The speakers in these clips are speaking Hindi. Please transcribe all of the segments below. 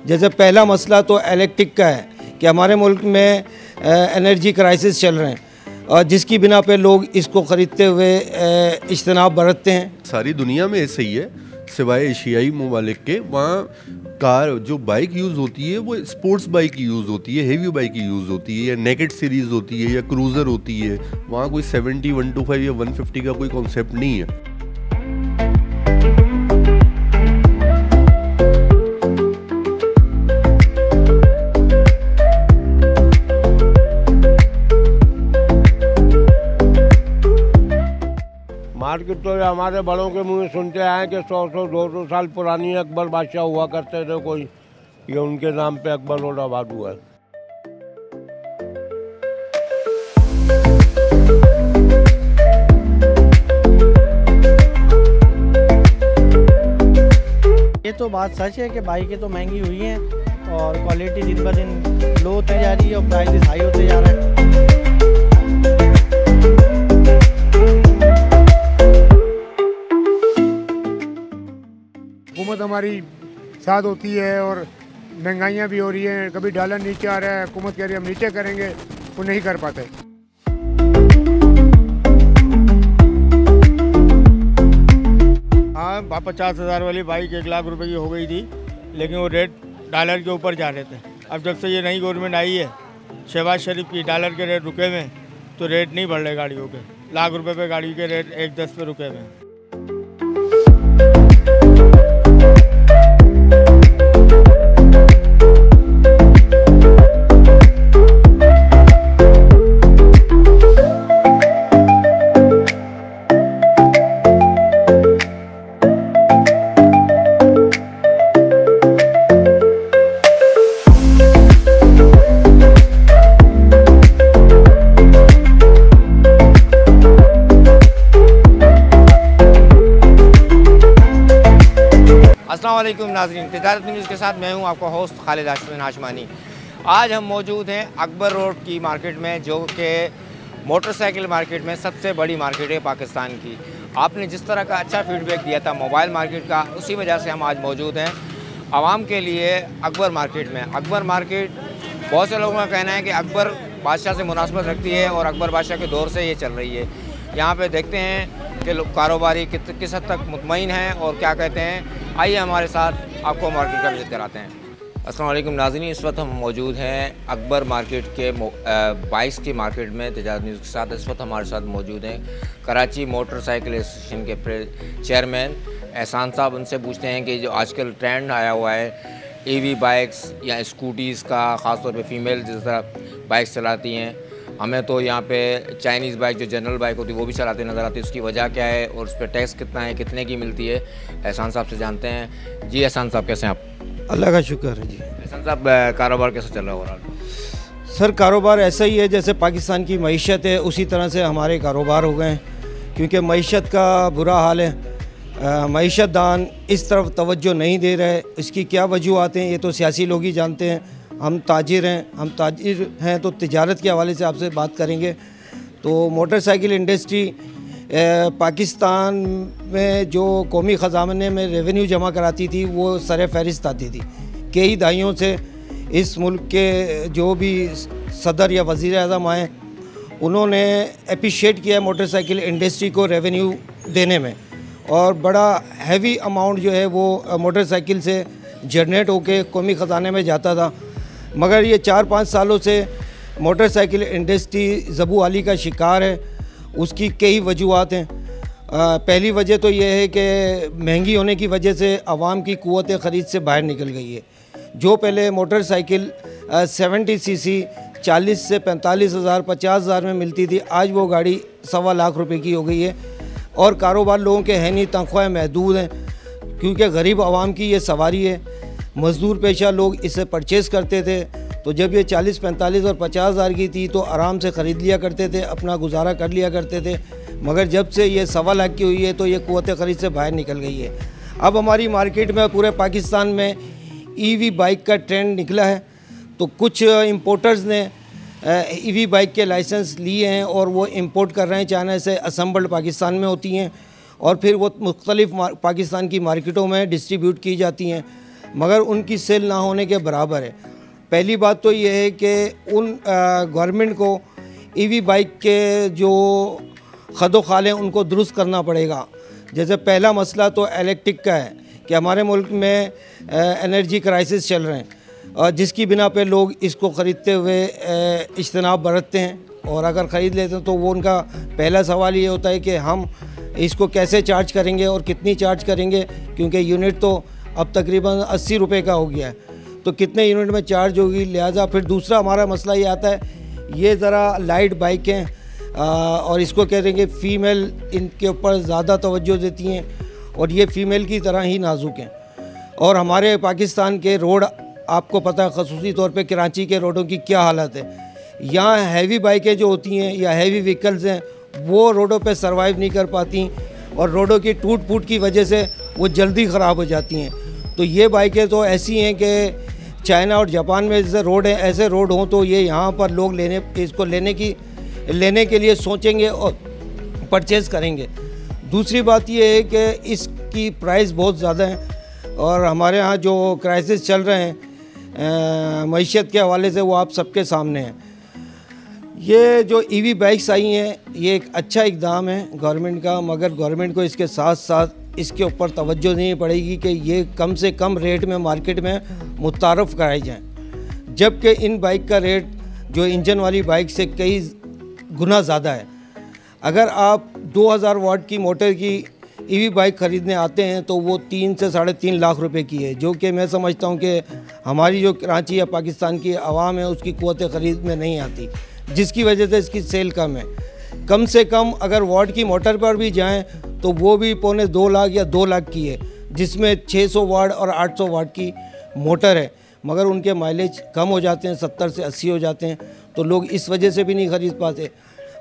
जैसे पहला मसला तो इलेक्ट्रिक का है कि हमारे मुल्क में एनर्जी क्राइसिस चल रहे हैं और जिसकी बिना पे लोग इसको ख़रीदते हुए इज्तनाब बरतते हैं। सारी दुनिया में ऐसे ही है, सिवाय एशियाई ममालिक के। वहाँ कार जो बाइक यूज़ होती है वो स्पोर्ट्स बाइक यूज़ होती है, हेवी बाइक यूज़ होती है, या नेकेड सीरीज़ होती है, या क्रूज़र होती है। वहाँ कोई 70, 125 या 150 का कोई कॉन्सेप्ट नहीं है। मार्केट तो हमारे बड़ों के मुंह में सुनते आए कि 100-100, 200 साल पुरानी अकबर बादशाह हुआ करते थे कोई, ये उनके नाम पे अकबर रोड आबाद हुआ है। ये तो बात सच है कि बाइकें तो महंगी हुई हैं और क्वालिटी दिन ब दिन लो होती जा रही है और प्राइस हाई होते जा रहे हैं। हुकूमत हमारी साथ होती है और महंगाइयाँ भी हो रही हैं, कभी डॉलर नीचे आ रहा है, हुकूमत कह रही है हम नीचे करेंगे, वो नहीं कर पाते। हाँ, 50,000 वाली बाइक 1 लाख रुपए की हो गई थी, लेकिन वो रेट डॉलर के ऊपर जा रहे थे। अब जब से ये नई गवर्नमेंट आई है शहबाज शरीफ की, डॉलर के रेट रुके हुए, तो रेट नहीं बढ़ रहे गाड़ियों के। लाख रुपए पे गाड़ी के रेट 1.10 पे रुके हुए। अस्सलाम वालेकुम नाज़रीन, तिजारत न्यूज़ के साथ मैं हूं आपका होस्ट खालिद हाशमी। आज हम मौजूद हैं अकबर रोड की मार्केट में, जो कि मोटरसाइकिल मार्केट में सबसे बड़ी मार्केट है पाकिस्तान की। आपने जिस तरह का अच्छा फीडबैक दिया था मोबाइल मार्केट का, उसी वजह से हम आज मौजूद हैं आवाम के लिए अकबर मार्केट में। अकबर मार्केट बहुत से लोगों का कहना है कि अकबर बादशाह से मुनासबत रखती है और अकबर बादशाह के दौर से ये चल रही है। यहाँ पे देखते हैं कि कारोबारी किस हद तक मुतमईन हैं और क्या कहते हैं। आइए हमारे साथ आपको मार्केट का विजिट कराते हैं। अस्सलाम वालेकुम नाज़रीन, इस वक्त हम मौजूद हैं अकबर मार्केट के बाइक्स की मार्केट में तिजारत न्यूज़ के साथ। इस वक्त हमारे साथ मौजूद हैं कराची मोटरसाइकिल एसोसिएशन के चेयरमैन एहसान साहब। उनसे पूछते हैं कि जो आजकल ट्रेंड आया हुआ है ईवी बाइक्स या स्कूटीज़ का, ख़ास तौर पे फीमेल जिस तरह बाइक्स चलाती हैं, हमें तो यहाँ पे चाइनीज़ बाइक जो जनरल बाइक होती है वो भी चलाते नज़र आती है। उसकी वजह क्या है और उस पर टैक्स कितना है, कितने की मिलती है, एहसान साहब से जानते हैं। जी एहसान साहब, कैसे हैं आप? अल्लाह का शुक्र है जी। एहसान साहब, कारोबार कैसा चल रहा है ओवरऑल? सर, कारोबार ऐसा ही है जैसे पाकिस्तान की मईशत है उसी तरह से हमारे कारोबार हो गए हैं, क्योंकि मईशत का बुरा हाल है। मईशत दान इस तरफ तवज्जो नहीं दे रहे। इसकी क्या वजूहत हैं ये तो सियासी लोग ही जानते हैं। हम ताजिर हैं तो तिजारत के हवाले से आपसे बात करेंगे। तो मोटरसाइकिल इंडस्ट्री पाकिस्तान में जो कौमी ख़जाने में रेवेन्यू जमा कराती थी वो सर फहरिस्त आती थी। कई दहाइयों से इस मुल्क के जो भी सदर या वज़ीर आज़म आए उन्होंने अप्रिशिएट किया मोटरसाइकिल इंडस्ट्री को रेवेन्यू देने में, और बड़ा हैवी अमाउंट जो है वो मोटरसाइकिल से जनरेट होकर कौमी ख़जाने में जाता था। मगर ये 4-5 सालों से मोटरसाइकिल इंडस्ट्री ज़बूआली का शिकार है। उसकी कई वजूहत हैं। पहली वजह तो ये है कि महंगी होने की वजह से आवाम की क़ुव्वत ख़रीद से बाहर निकल गई है। जो पहले मोटरसाइकिल 70 सीसी 40 से 45 हज़ार 50 हज़ार में मिलती थी, आज वो गाड़ी 1.25 लाख रुपए की हो गई है। और कारोबार लोगों के है नहीं, तनख्वाहें महदूद हैं, क्योंकि गरीब आवाम की ये सवारी है। मज़दूर पेशा लोग इसे परचेज़ करते थे, तो जब ये 40, 45 और 50 हज़ार की थी तो आराम से ख़रीद लिया करते थे, अपना गुजारा कर लिया करते थे। मगर जब से ये 1.25 लाख की हुई है तो ये क़ुव्वत ख़रीद से बाहर निकल गई है। अब हमारी मार्केट में पूरे पाकिस्तान में ईवी बाइक का ट्रेंड निकला है। तो कुछ इंपोर्टर्स ने ईवी बाइक के लाइसेंस लिए हैं और वो इंपोर्ट कर रहे हैं चाइना से, असम्बल्ड पाकिस्तान में होती हैं और फिर वो मुख्तलिफ़ पाकिस्तान की मार्केटों में डिस्ट्रीब्यूट की जाती हैं। मगर उनकी सेल ना होने के बराबर है। पहली बात तो ये है कि उन गवर्नमेंट को ईवी बाइक के जो खदोखाल हैं उनको दुरुस्त करना पड़ेगा। जैसे पहला मसला तो इलेक्ट्रिक का है कि हमारे मुल्क में एनर्जी क्राइसिस चल रहे हैं और जिसकी बिना पे लोग इसको ख़रीदते हुए इज्तनाब बरतते हैं, और अगर ख़रीद लेते हैं तो वो उनका पहला सवाल ये होता है कि हम इसको कैसे चार्ज करेंगे और कितनी चार्ज करेंगे, क्योंकि यूनिट तो अब तकरीबन 80 रुपये का हो गया है, तो कितने यूनिट में चार्ज होगी। लिहाजा फिर दूसरा हमारा मसला ये आता है, ये ज़रा लाइट बाइक हैं और इसको कह देंगे फ़ीमेल इनके ऊपर ज़्यादा तवज्जो देती हैं और ये फ़ीमेल की तरह ही नाजुक हैं। और हमारे पाकिस्तान के रोड आपको पता है, ख़ुसूसी तौर पे कराची के रोडों की क्या हालत है। यहाँ हैवी बाइकें जो होती हैं या हैवी व्हीकल्स हैं वो रोडों पे सरवाइव नहीं कर पाती और रोडों की टूट फूट की वजह से वो जल्दी ख़राब हो जाती हैं। तो ये बाइकें तो ऐसी हैं कि चाइना और जापान में जैसे रोड हैं, ऐसे रोड हों तो ये यहाँ पर लोग इसको लेने के लिए सोचेंगे और परचेज़ करेंगे। दूसरी बात ये है कि इसकी प्राइस बहुत ज़्यादा है और हमारे यहाँ जो क्राइसिस चल रहे हैं मईशत के हवाले से वो आप सबके सामने हैं। ये जो ईवी बाइक्स आई हैं ये एक अच्छा इक़दाम है गवर्नमेंट का, मगर गवर्नमेंट को इसके साथ साथ इसके ऊपर तवज्जो देनी पड़ेगी कि ये कम से कम रेट में मार्केट में मुतारफ़ कराई जाएँ, जबकि इन बाइक का रेट जो इंजन वाली बाइक से कई गुना ज़्यादा है। अगर आप 2000 वाट की मोटर की ईवी बाइक ख़रीदने आते हैं तो वो 3 से 3.5 लाख रुपए की है, जो कि मैं समझता हूँ कि हमारी जो कराची या पाकिस्तान की आवाम है उसकी क़ुव्वत ख़रीद में नहीं आती, जिसकी वजह से इसकी सेल कम है। कम से कम अगर वाट की मोटर पर भी जाएं तो वो भी 1.25 लाख या 2 लाख की है, जिसमें 600 वाट और 800 वाट की मोटर है, मगर उनके माइलेज कम हो जाते हैं, 70 से 80 हो जाते हैं, तो लोग इस वजह से भी नहीं ख़रीद पाते।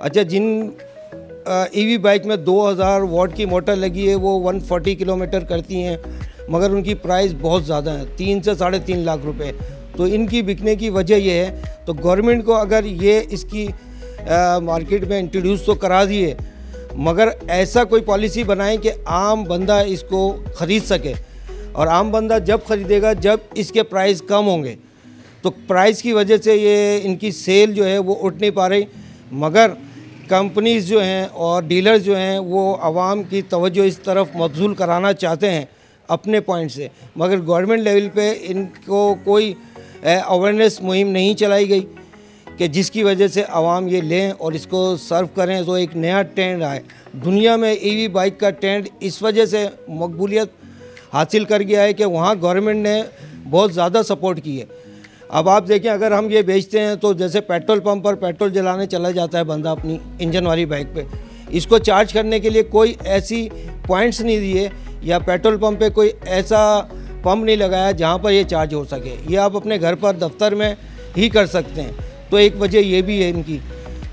अच्छा, जिन ईवी बाइक में 2000 वाट की मोटर लगी है वो 140 किलोमीटर करती हैं, मगर उनकी प्राइस बहुत ज़्यादा है, 3 से 3.5 लाख रुपए। तो इनकी बिकने की वजह यह है, तो गवर्नमेंट को अगर ये इसकी मार्केट में इंट्रोड्यूस तो करा दिए, मगर ऐसा कोई पॉलिसी बनाए कि आम बंदा इसको ख़रीद सके, और आम बंदा जब ख़रीदेगा जब इसके प्राइस कम होंगे। तो प्राइस की वजह से ये इनकी सेल जो है वो उठ नहीं पा रही, मगर कंपनीज़ जो हैं और डीलर्स जो हैं वो आवाम की तवज्जो इस तरफ मबज़ूल कराना चाहते हैं अपने पॉइंट से, मगर गवर्नमेंट लेवल पे इनको कोई अवेयरनेस मुहिम नहीं चलाई गई कि जिसकी वजह से आवाम ये लें और इसको सर्व करें। तो एक नया ट्रेंड आए दुनिया में, ईवी बाइक का ट्रेंड इस वजह से मकबूलियत हासिल कर गया है कि वहाँ गवर्नमेंट ने बहुत ज़्यादा सपोर्ट की है। अब आप देखें, अगर हम ये बेचते हैं तो जैसे पेट्रोल पंप पर पेट्रोल जलाने चला जाता है बंदा अपनी इंजन वाली बाइक पे, इसको चार्ज करने के लिए कोई ऐसी पॉइंट्स नहीं दिए या पेट्रोल पंप पे कोई ऐसा पंप नहीं लगाया जहाँ पर ये चार्ज हो सके। ये आप अपने घर पर दफ्तर में ही कर सकते हैं, तो एक वजह ये भी है इनकी।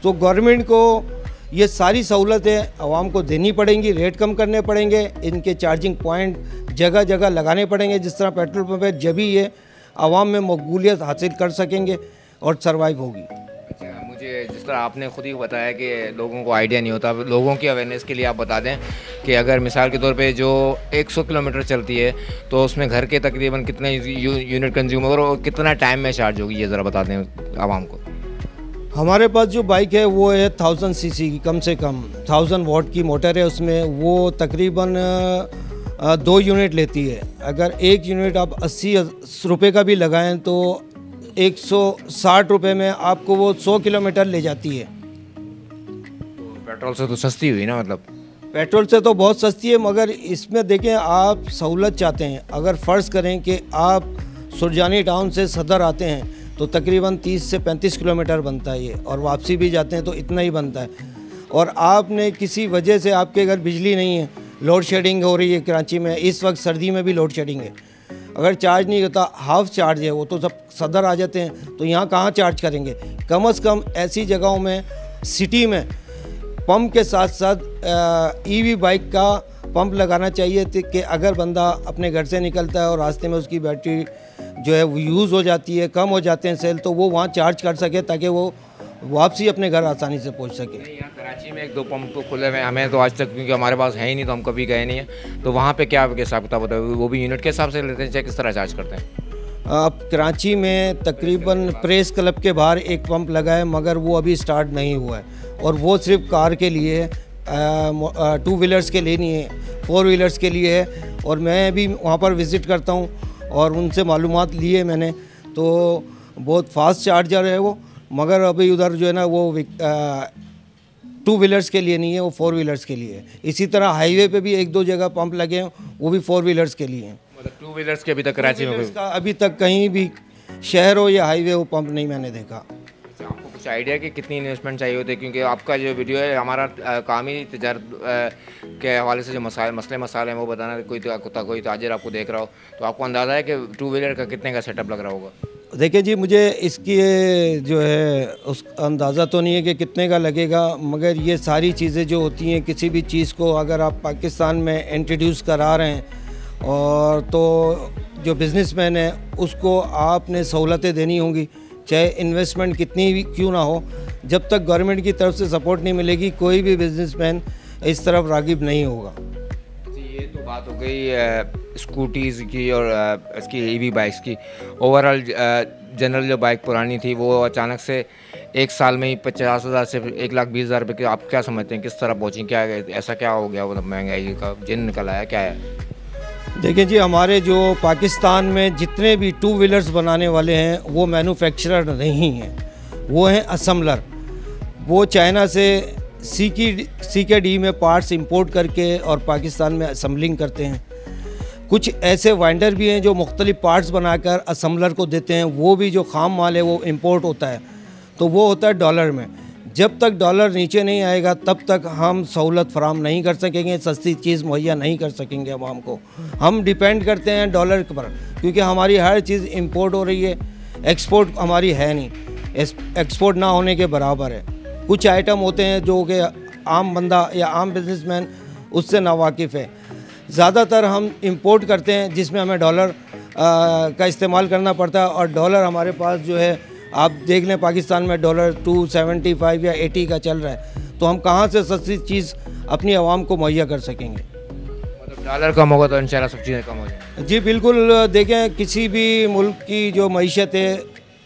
तो गवर्नमेंट को ये सारी सहूलतें आवाम को देनी पड़ेंगी, रेट कम करने पड़ेंगे, इनके चार्जिंग पॉइंट जगह जगह लगाने पड़ेंगे, जिस तरह पेट्रोल पंप है, जब ही ये आवाम में मकबूलियत हासिल कर सकेंगे और सर्वाइव होगी। अच्छा, मुझे जिस तरह आपने खुद ही बताया कि लोगों को आइडिया नहीं होता, लोगों की अवेयरनेस के लिए आप बता दें कि अगर मिसाल के तौर पे जो 100 किलोमीटर चलती है तो उसमें घर के तकरीबन कितने यूनिट कंज्यूम होगा और कितना टाइम में चार्ज होगी, ये ज़रा बता दें आवाम को। हमारे पास जो बाइक है वो है 1000 सीसी की, कम से कम 1000 वाट की मोटर है उसमें, वो तकरीबन 2 यूनिट लेती है। अगर एक यूनिट आप 80 रुपये का भी लगाएं तो 160 रुपये में आपको वो 100 किलोमीटर ले जाती है। पेट्रोल से तो सस्ती हुई ना, मतलब पेट्रोल से तो बहुत सस्ती है, मगर इसमें देखें आप सहूलत चाहते हैं। अगर फ़र्ज़ करें कि आप सुरजानी टाउन से सदर आते हैं तो तकरीबन 30 से 35 किलोमीटर बनता है ये, और वापसी भी जाते हैं तो इतना ही बनता है। और आपने किसी वजह से आपके घर बिजली नहीं है, लोड शेडिंग हो रही है कराची में, इस वक्त सर्दी में भी लोड शेडिंग है, अगर चार्ज नहीं होता, हाफ चार्ज है, वो तो सब सदर आ जाते हैं, तो यहाँ कहाँ चार्ज करेंगे। कम से कम ऐसी जगहों में सिटी में पंप के साथ साथ ईवी बाइक का पंप लगाना चाहिए कि अगर बंदा अपने घर से निकलता है और रास्ते में उसकी बैटरी जो है वो यूज़ हो जाती है, कम हो जाते हैं सेल, तो वो वहाँ चार्ज कर सके ताकि वो वापसी अपने घर आसानी से पहुंच सके। यहाँ कराची में 1-2 पंप तो खुले हुए हैं, हमें तो आज तक, क्योंकि हमारे पास है ही नहीं तो हम कभी गए नहीं हैं। तो वहाँ पे क्या हिसाब किताब होता है? वो भी यूनिट के हिसाब से लेते हैं, चाहे किस तरह चार्ज करते हैं? अब कराची में तकरीबन प्रेस क्लब के बाहर एक पंप लगा है, मगर वो अभी स्टार्ट नहीं हुआ है, और वो सिर्फ कार के लिए है, 2 व्हीलर्स के लिए नहीं है, 4 व्हीलर्स के लिए है। और मैं भी वहाँ पर विज़िट करता हूँ और उनसे मालूमात लिए मैंने, तो बहुत फास्ट चार्जर है वो, मगर अभी उधर जो है ना वो 2 व्हीलर्स के लिए नहीं है, वो 4 व्हीलर्स के लिए है। इसी तरह हाईवे पे भी 1-2 जगह पंप लगे हैं, वो भी 4 व्हीलर्स के लिए हैं। मतलब 2 व्हीलर्स के अभी तक कराची में कोई अभी तक कहीं भी शहर हो या हाईवे हो पंप नहीं मैंने देखा। आपको कुछ आइडिया कि कितनी इन्वेस्टमेंट चाहिए होती है? क्योंकि आपका जो वीडियो है, हमारा काम ही तिजारत के हवाले से जो मसले मसाले हैं वो बताना। कोई ताजिर आपको देख रहा हो तो आपको अंदाज़ा है कि 2 व्हीलर का कितने का सेटअप लग रहा होगा? देखिए जी, मुझे इसकी जो है उस अंदाज़ा तो नहीं है कि कितने का लगेगा, मगर ये सारी चीज़ें जो होती हैं, किसी भी चीज़ को अगर आप पाकिस्तान में इंट्रोड्यूस करा रहे हैं और तो जो बिज़नेसमैन है उसको आपने सहूलतें देनी होंगी, चाहे इन्वेस्टमेंट कितनी भी क्यों ना हो। जब तक गवर्नमेंट की तरफ से सपोर्ट नहीं मिलेगी कोई भी बिज़नेसमैन इस तरफ रागिब नहीं होगा। ये तो बात हो गई स्कूटीज़ की और इसकी ईवी बाइक्स की। ओवरऑल जनरल जो बाइक पुरानी थी वो अचानक से 1 साल में ही 50,000 से 1,20,000 रुपये की, आप क्या समझते हैं किस तरह पहुँची? क्या ऐसा क्या हो गया, मतलब महंगाई का जिन निकल आया, क्या है? देखिए जी, हमारे जो पाकिस्तान में जितने भी 2 व्हीलर्स बनाने वाले हैं वो मैन्युफैक्चरर नहीं हैं, वो हैं असम्बलर। वो चाइना से CKD में पार्ट्स इंपोर्ट करके और पाकिस्तान में असम्बलिंग करते हैं। कुछ ऐसे वाइंडर भी हैं जो मुख्तलिफ पार्ट्स बनाकर असम्बलर को देते हैं, वो भी जो ख़ाम माल है वो इंपोर्ट होता है, तो वो होता है डॉलर में। जब तक डॉलर नीचे नहीं आएगा तब तक हम सहूलत फराम नहीं कर सकेंगे, सस्ती चीज़ मुहैया नहीं कर सकेंगे आवाम को। हम डिपेंड करते हैं डॉलर पर, क्योंकि हमारी हर चीज़ इंपोर्ट हो रही है, एक्सपोर्ट हमारी है नहीं, एक्सपोर्ट ना होने के बराबर है। कुछ आइटम होते हैं जो कि आम बंदा या आम बिजनेसमैन उससे नावाकिफ़ है। ज़्यादातर हम इंपोर्ट करते हैं जिसमें हमें डॉलर का इस्तेमाल करना पड़ता है, और डॉलर हमारे पास जो है आप देख लें पाकिस्तान में डॉलर 275 या 80 का चल रहा है, तो हम कहाँ से सस्ती चीज़ अपनी आवाम को मुहैया कर सकेंगे? मतलब डॉलर कम होगा तो इंशाल्लाह सब चीज़ें कम हो जाएंगी। जी बिल्कुल। देखें, किसी भी मुल्क की जो मईशत है,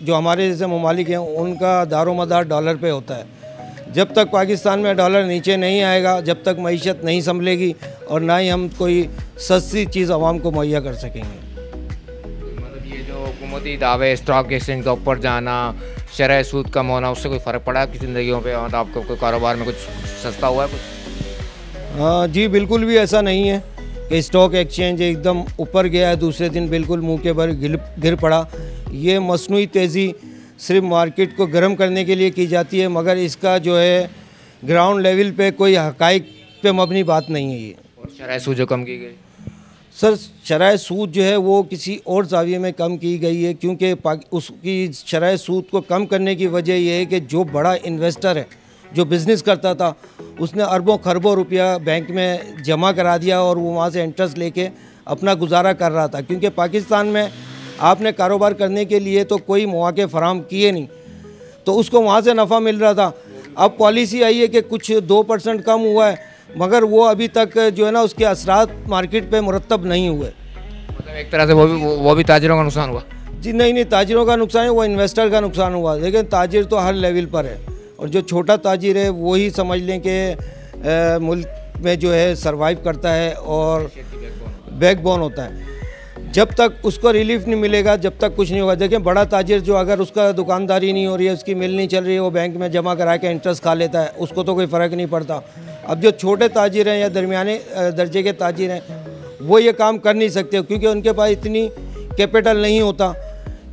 जो हमारे जैसे ममालिक हैं, उनका दारोमदार डॉलर पे होता है। जब तक पाकिस्तान में डॉलर नीचे नहीं आएगा, जब तक मईशत नहीं संभलेगी और ना ही हम कोई सस्ती चीज़ आवाम को मुहैया कर सकेंगे। मतलब ये जो हुकूमती दावे, स्टॉक एक्सचेंज का ऊपर जाना, शरह सूद कम होना, उससे कोई फ़र्क पड़ा आपकी ज़िंदगियों पे? मतलब आपको कोई कारोबार में कुछ सस्ता हुआ है कुछ? हाँ जी, बिल्कुल भी ऐसा नहीं है कि स्टॉक एक्सचेंज एकदम ऊपर गया है, दूसरे दिन बिल्कुल मुंह के बल गिर पड़ा। ये मसनूई तेज़ी सिर्फ मार्केट को गर्म करने के लिए की जाती है, मगर इसका जो है ग्राउंड लेवल पे कोई हक़ाइक़ पे मबनी बात नहीं है ये। और शरह सूद जो कम की गई? सर, शरह सूद जो है वो किसी और ज़ाविये में कम की गई है, क्योंकि उसकी शरह सूद को कम करने की वजह यह है कि जो बड़ा इन्वेस्टर है, जो बिज़नेस करता था, उसने अरबों खरबों रुपया बैंक में जमा करा दिया और वो वहाँ से इंटरेस्ट लेके अपना गुजारा कर रहा था। क्योंकि पाकिस्तान में आपने कारोबार करने के लिए तो कोई मौके फराम किए नहीं, तो उसको वहाँ से नफ़ा मिल रहा था। अब पॉलिसी आई है कि कुछ 2% कम हुआ है, मगर वो अभी तक जो है ना उसके असरात मार्केट पे मुरतब नहीं हुए। मतलब एक तरह से वो भी ताजिरों का नुकसान हुआ? जी नहीं, ताजिरों का नुकसान है, वो इन्वेस्टर का नुकसान हुआ। लेकिन ताजिर तो हर लेवल पर है, और जो छोटा ताजिर है वही समझ लें कि मुल्क में जो है सरवाइव करता है और बैकबोन होता है। जब तक उसको रिलीफ नहीं मिलेगा, जब तक कुछ नहीं होगा। देखें, बड़ा ताजिर जो अगर उसका दुकानदारी नहीं हो रही है, उसकी मिल नहीं चल रही है, वो बैंक में जमा करा के इंटरेस्ट खा लेता है, उसको तो कोई फ़र्क नहीं पड़ता। अब जो छोटे ताजिर हैं या दरमियाने दर्जे के ताजिर हैं, वो ये काम कर नहीं सकते, क्योंकि उनके पास इतनी कैपिटल नहीं होता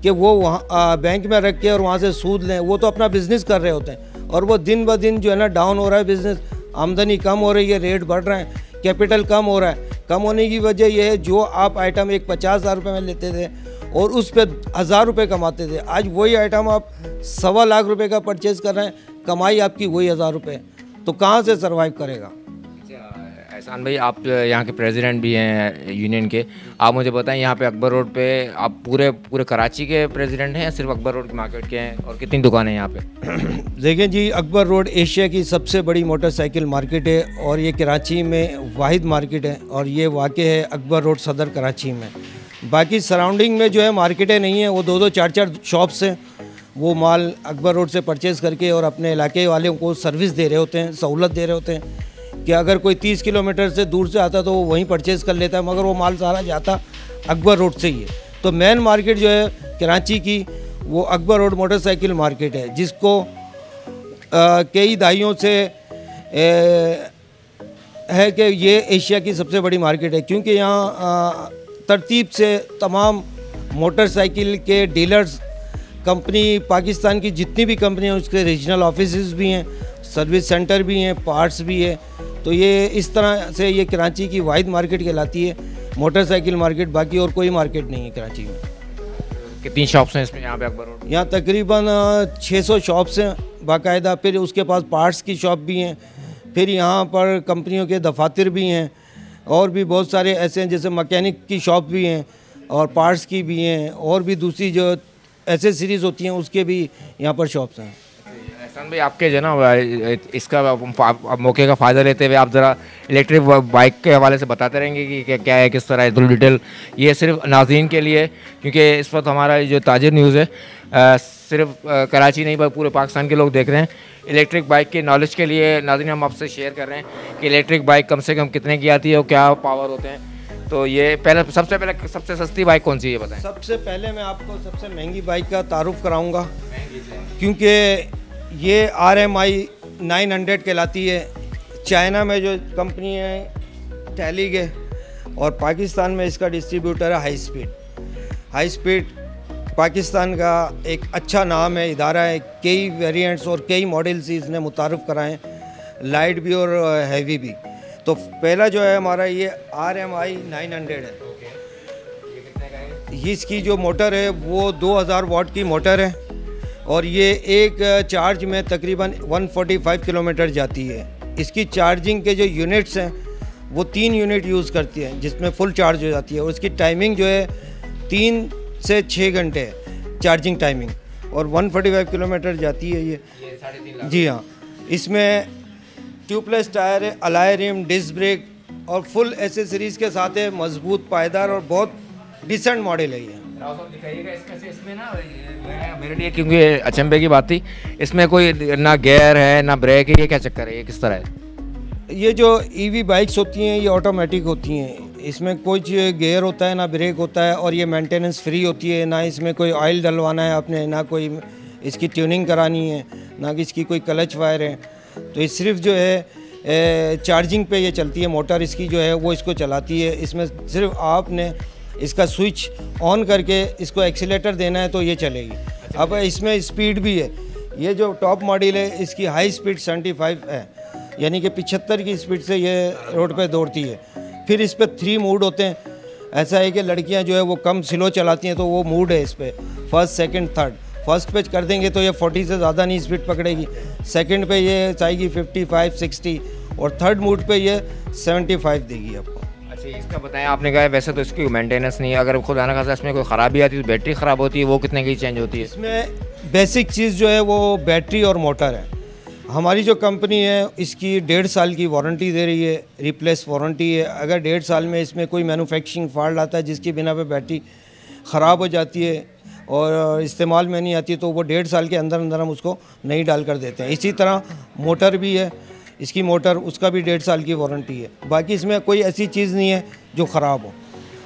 कि वो वहाँ बैंक में रख के और वहाँ से सूद लें। वो तो अपना बिज़नेस कर रहे होते हैं, और वो दिन ब दिन जो है ना डाउन हो रहा है बिज़नेस, आमदनी कम हो रही है, रेट बढ़ रहे हैं, कैपिटल कम हो रहा है। कम होने की वजह यह है, जो आप आइटम एक 50,000 रुपये में लेते थे और उस पर 1,000 रुपये कमाते थे, आज वही आइटम आप 1.25 लाख रुपये का परचेज़ कर रहे हैं, कमाई आपकी वही 1,000 रुपये, तो कहाँ से सर्वाइव करेगा? एहसान भाई, आप यहाँ के प्रेसिडेंट भी हैं यूनियन के, आप मुझे बताएं यहाँ पे अकबर रोड पे आप पूरे कराची के प्रेसिडेंट हैं या सिर्फ अकबर रोड मार्केट के हैं, और कितनी दुकानें हैं यहाँ पे? देखिए जी, अकबर रोड एशिया की सबसे बड़ी मोटरसाइकिल मार्केट है और ये कराची में वाहिद मार्केट है और ये वाक़ है अकबर रोड सदर कराची में। बाकी सराउंडिंग में जो है मार्केटें नहीं हैं, वो 2-2 4-4 शॉप्स हैं, वो माल अकबर रोड से परचेज़ करके और अपने इलाके वालों को सर्विस दे रहे होते हैं, सहूलत दे रहे होते हैं कि अगर कोई 30 किलोमीटर से दूर से आता तो वो वहीं परचेज़ कर लेता है, मगर वो माल सारा जाता अकबर रोड से ही है। तो मेन मार्केट जो है कराची की वो अकबर रोड मोटरसाइकिल मार्केट है, जिसको कई दहाइयों से है कि ये एशिया की सबसे बड़ी मार्केट है, क्योंकि यहाँ तरतीब से तमाम मोटरसाइकिल के डीलर्स, कंपनी पाकिस्तान की जितनी भी कंपनी हैं उसके रीजनल ऑफिसेज भी हैं, सर्विस सेंटर भी हैं, पार्ट्स भी है। तो ये इस तरह से ये कराची की वाहिद मार्केट कहलाती है मोटरसाइकिल मार्केट, बाकी और कोई मार्केट नहीं है कराची में। कितनी शॉप्स हैं इसमें यहाँ पे अकबर रोड? यहाँ तकरीबन 600 शॉप्स हैं बाकायदा, फिर उसके पास पार्ट्स की शॉप भी हैं, फिर यहाँ पर कंपनियों के दफातर भी हैं, और भी बहुत सारे ऐसे हैं जैसे मैकेनिक की शॉप भी हैं और पार्ट्स की भी हैं, और भी दूसरी जो एसेसरीज़ होती हैं उसके भी यहाँ पर शॉप्स हैं। एहसान भाई, आपके जो ना इसका मौके का फ़ायदा लेते हुए आप ज़रा इलेक्ट्रिक बाइक के हवाले से बताते रहेंगे कि क्या है, किस तरह है, थोड़ी डिटेल। ये सिर्फ नाज़रीन के लिए, क्योंकि इस वक्त हमारा जो ताजिर न्यूज़ है सिर्फ कराची नहीं पर पूरे पाकिस्तान के लोग देख रहे हैं। इलेक्ट्रिक बाइक के नॉलेज के लिए नाज़रीन हम आपसे शेयर कर रहे हैं कि इलेक्ट्रिक बाइक कम से कम कितने की आती है और क्या पावर होते हैं। तो ये सबसे पहले सबसे सस्ती बाइक कौन सी है बताएं? सबसे पहले मैं आपको सबसे महंगी बाइक का तारुफ कराऊंगा, क्योंकि ये RMI 900 कहलाती है। चाइना में जो कंपनी है टैलिग है और पाकिस्तान में इसका डिस्ट्रीब्यूटर है हाई स्पीड पाकिस्तान का एक अच्छा नाम है, इदारा है। कई वेरिएंट्स और कई मॉडल्स इसने मुतारफ़ कराएं, लाइट भी और हैवी भी। तो पहला जो है हमारा ये RMI 900 है। इसकी जो मोटर है वो 2000 वाट की मोटर है और ये एक चार्ज में तकरीबन 145 किलोमीटर जाती है। इसकी चार्जिंग के जो यूनिट्स हैं वो 3 यूनिट यूज़ करती है, जिसमें फुल चार्ज हो जाती है, और उसकी टाइमिंग जो है 3 से 6 घंटे है चार्जिंग टाइमिंग, और 145 किलोमीटर जाती है ये। जी हाँ, इसमें ट्यूबलेस टायर है, अलॉय रिम, डिस्क ब्रेक और फुल एसेसरीज़ के साथ है, मजबूत, पायदार और बहुत डिसेंट मॉडल है ये। इसमें ना मेरे लिए क्योंकि अचंभे की बात थी, इसमें कोई ना गियर है ना ब्रेक है, ये क्या चक्कर है, ये किस तरह है? ये जो EV बाइक्स होती हैं ये ऑटोमेटिक होती हैं, इसमें कोई गियर होता है ना ब्रेक होता है, और ये मेंटेनेंस फ्री होती है, ना इसमें कोई ऑयल डलवाना है आपने, ना कोई इसकी ट्यूनिंग करानी है, ना कि इसकी कोई क्लच वायर है। तो ये सिर्फ जो है चार्जिंग पे ये चलती है, मोटर इसकी जो है वो इसको चलाती है। इसमें सिर्फ आपने इसका स्विच ऑन करके इसको एक्सीलेटर देना है तो ये चलेगी। अब इसमें स्पीड भी है, ये जो टॉप मॉडल है इसकी हाई स्पीड 75 है, यानी कि 75 की स्पीड से ये रोड पे दौड़ती है। फिर इस पर 3 मूड होते हैं, ऐसा है कि लड़कियां जो है वो कम स्लो चलाती हैं तो वो मूड है इस पर, फर्स्ट सेकंड थर्ड। फर्स्ट पे कर देंगे तो ये 40 से ज़्यादा नहीं स्पीड पकड़ेगी, सेकंड पे ये चाहेगी 55 60, और थर्ड मूड पे ये 75 देगी आपको। अच्छा, इसका बताएं, आपने कहा वैसे तो इसकी मेंटेनेंस नहीं है, अगर खुद आना खासा इसमें कोई ख़राबी आती है तो बैटरी ख़राब होती है, वो कितने की चेंज होती है? इसमें बेसिक चीज़ जो है वो बैटरी और मोटर है। हमारी जो कंपनी है इसकी 1.5 साल की वारंटी दे रही है, रिप्लेस वारंटी है। अगर 1.5 साल में इसमें कोई मैन्युफैक्चरिंग फॉल्ट आता है जिसकी बिना पे बैटरी ख़राब हो जाती है और इस्तेमाल में नहीं आती, तो वो 1.5 साल के अंदर अंदर हम उसको नई डाल कर देते हैं। इसी तरह मोटर भी है, इसकी मोटर उसका भी 1.5 साल की वारंटी है। बाकी इसमें कोई ऐसी चीज़ नहीं है जो ख़राब हो,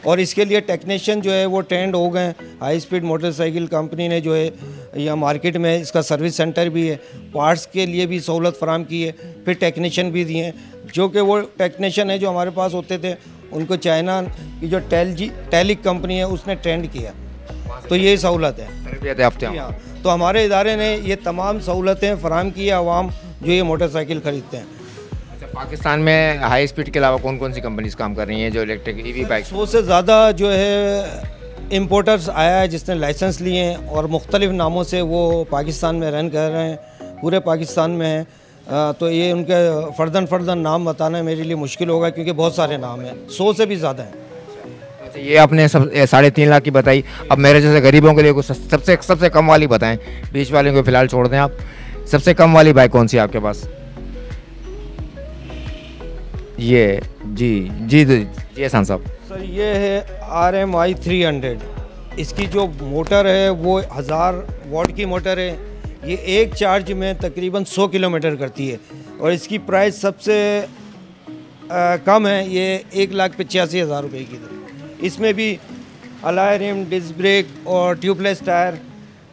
और इसके लिए टेक्नीशियन जो है वो ट्रेंड हो गए। हाई स्पीड मोटरसाइकिल कंपनी ने जो है यहाँ मार्केट में इसका सर्विस सेंटर भी है, पार्ट्स के लिए भी सहूलत फराम की है, फिर टेक्नीशियन भी दिए हैं, जो कि वो टेक्नीशियन है जो हमारे पास होते थे उनको चाइना की जो टैलिक कंपनी है उसने ट्रेंड किया, तो ये सहूलत है। हाँ, तो हमारे इदारे ने ये तमाम सहूलतें फराम की है आवाम जो ये मोटरसाइकिल ख़रीदते हैं। अच्छा, पाकिस्तान में हाई स्पीड के अलावा कौन कौन सी कंपनीज काम कर रही हैं जो इलेक्ट्रिक EV बाइक? 100 से ज़्यादा जो है इम्पोर्टर्स आया है जिसने लाइसेंस लिए हैं और मुख्तलिफ़ नामों से वो पाकिस्तान में रन कर रहे हैं, पूरे पाकिस्तान में हैं। तो ये उनके फर्दन नाम बताना मेरे लिए मुश्किल होगा, क्योंकि बहुत सारे नाम हैं, 100 से भी ज़्यादा हैं। अच्छा, ये आपने सब 3.5 लाख की बताई। अब मेरे जैसे गरीबों के लिए कुछ सबसे कम वाली बताएं, बीच वाले को फिलहाल छोड़ दें आप। सबसे कम वाली बाइक कौन सी है आपके पास? ये जी एहसान साहब। सर ये है RMI 300। इसकी जो मोटर है वो 1000 वॉट की मोटर है। ये एक चार्ज में तकरीबन 100 किलोमीटर करती है और इसकी प्राइस सबसे कम है, ये 1,85,000 रुपये की तरह। इसमें भी अलॉय रिम, डिस्क ब्रेक और ट्यूबलेस टायर,